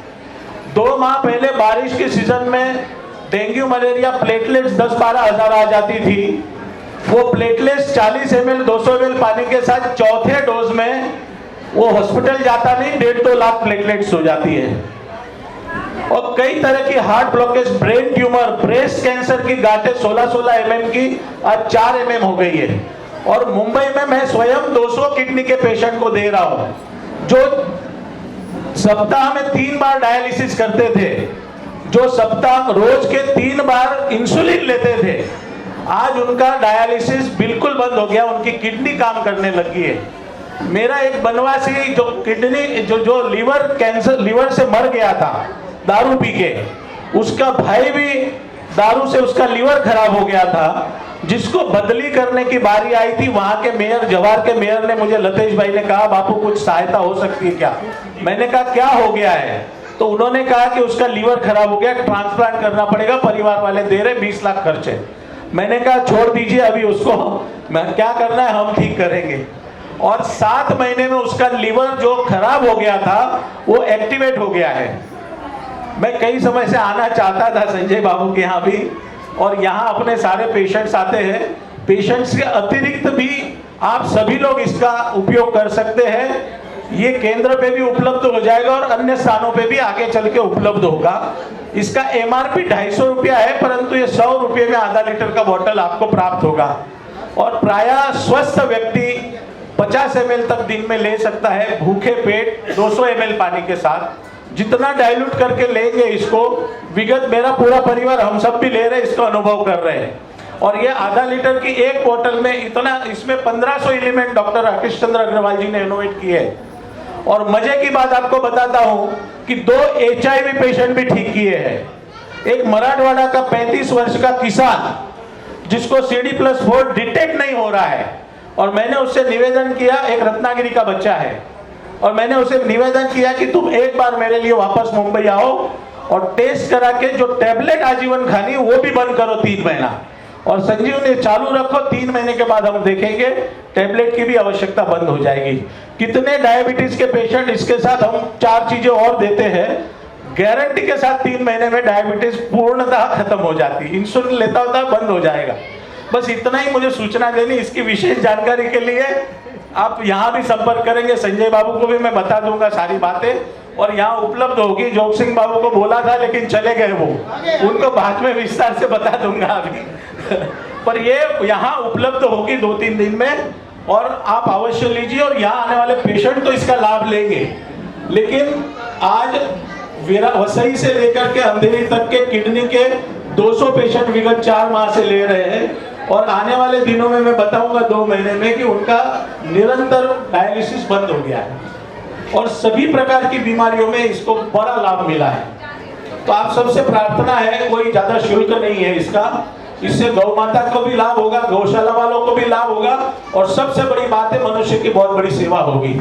2 माह पहले बारिश के सीजन में डेंगू मलेरिया प्लेटलेट्स 10-12 हजार आ जाती थी। वो प्लेटलेट्स 40 ml 200 ml पानी के साथ चौथे डोज में वो हॉस्पिटल जाता नहीं, 1.5-2 लाख प्लेटलेट्स हो जाती है। और कई तरह की heart blockage, brain tumour, breast cancer की गांठें 16-16 mm की आज 4 mm हो गई है। और मुंबई में मैं स्वयं 200 किडनी के पेशेंट को दे रहा हूं जो सप्ताह में 3 बार डायलिसिस करते थे, जो सप्ताह रोज के 3 बार इंसुलिन लेते थे। आज उनका डायलिसिस बिल्कुल बंद हो गया, उनकी किडनी काम करने लगी है। मेरा एक बनवासी जो किडनी जो लीवर कैंसर, लीवर से मर गया था दारू पी के, उसका भाई भी दारू से उसका लीवर खराब हो गया था। जिसको बदली करने की बारी आई थी, वहां के मेयर, जवाहर के मेयर ने मुझे, लतेश भाई ने कहा, बापू कुछ सहायता हो सकती है क्या। मैंने कहा क्या हो गया है, तो उन्होंने कहा कि उसका लीवर खराब हो गया, ट्रांसप्लांट करना पड़ेगा, परिवार वाले दे रहे 20 लाख खर्च है। मैंने कहा छोड़ दीजिए, अभी उसको क्या करना है हम ठीक करेंगे। और 7 महीने में उसका लीवर जो खराब हो गया था वो एक्टिवेट हो गया है। मैं कई समय से आना चाहता था संजय बाबू के यहाँ भी, और यहाँ अपने सारे पेशेंट्स आते हैं। पेशेंट्स के अतिरिक्त भी आप सभी लोग इसका उपयोग कर सकते हैं। ये केंद्र पे भी उपलब्ध हो जाएगा और अन्य स्थानों पे भी आगे चल के उपलब्ध होगा। इसका MRP 250 रुपया है, परंतु ये 100 रुपये में आधा लीटर का बोतल आपको प्राप्त होगा। और प्रायः स्वस्थ व्यक्ति 50 ml तक दिन में ले सकता है, भूखे पेट 200 ml पानी के साथ। जितना डाइल्यूट करके लेंगे इसको, विगत मेरा पूरा परिवार, हम सब भी ले रहे हैं, इसका अनुभव कर रहे हैं। और ये आधा लीटर की एक बोतल में इतना, इसमें 1500 एलिमेंट डॉक्टर राकेश चंद्र अग्रवाल जी ने इनोवेट किए है। और मजे की बात आपको बताता हूं कि 2 HIV पेशेंट भी ठीक किए हैं। एक मराठवाड़ा का 35 वर्ष का किसान जिसको CD+4 डिटेक्ट नहीं हो रहा है, और मैंने उससे निवेदन किया, एक रत्नागिरी का बच्चा है, और मैंने उसे निवेदन किया कि तुम एक बार मेरे लिए वापस मुंबई आओ और टेस्ट करा के जो टैबलेट आजीवन खानी वो भी बंद करो 3 महीना, और संजीवनी चालू रखो। 3 महीने के बाद हम देखेंगे टैबलेट की भी आवश्यकता बंद हो जाएगी। कितने डायबिटीज के पेशेंट इसके साथ हम 4 चीजें और देते हैं, गारंटी के साथ 3 महीने में डायबिटीज पूर्णतः खत्म हो जाती, इंसुलिन लेता होता बंद हो जाएगा। बस इतना ही मुझे सूचना देनी। इसकी विशेष जानकारी के लिए आप यहाँ भी संपर्क करेंगे, संजय बाबू को भी मैं बता दूंगा सारी बातें, और यहाँ उपलब्ध होगी। जोग सिंह बाबू को बोला था लेकिन चले गए वो, उनको बाद में विस्तार से बता दूंगा अभी पर ये यहाँ उपलब्ध होगी 2-3 दिन में, और आप अवश्य लीजिए। और यहाँ आने वाले पेशेंट तो इसका लाभ लेंगे, लेकिन आज वसई से लेकर के अंधेरी तक के किडनी के 200 पेशेंट विगत 4 माह से ले रहे हैं, और आने वाले दिनों में मैं बताऊंगा 2 महीने में कि उनका निरंतर डायलिसिस बंद हो गया है, और सभी प्रकार की बीमारियों में इसको बड़ा लाभ मिला है। तो आप सबसे प्रार्थना है, कोई ज्यादा शुल्क नहीं है इसका, इससे गौ माता को भी लाभ होगा, गौशाला वालों को भी लाभ होगा, और सबसे बड़ी बात है मनुष्य की बहुत बड़ी सेवा होगी।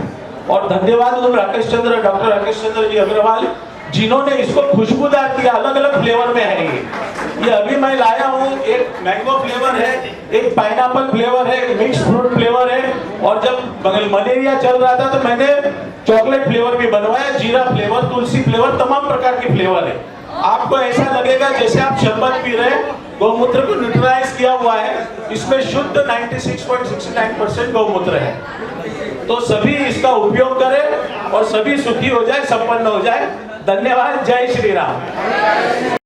और धन्यवाद उन डॉक्टर राकेश चंद्र जी अग्रवाल जिन्होंने इसको खुशबूदार किया, अलग अलग फ्लेवर में है ये अभी मैं लाया हूँ। एक मैंगो फ्लेवर है, एक पाइनएप्पल फ्लेवर है, एक मिक्स फ्रूट फ्लेवर है, और जब मलेरिया चल रहा था तो मैंने चॉकलेट फ्लेवर भी बनवाया, जीरा फ्लेवर, तुलसी फ्लेवर, तमाम प्रकार के फ्लेवर है। आपको ऐसा लगेगा जैसे आप शरबत पी रहे हैं। गौमूत्र को न्यूट्रलाइज किया हुआ है, इसमें शुद्ध 96.69% गौमूत्र है। तो सभी इसका उपयोग करें और सभी सुखी हो जाए, संपन्न हो जाए। धन्यवाद। जय श्री राम।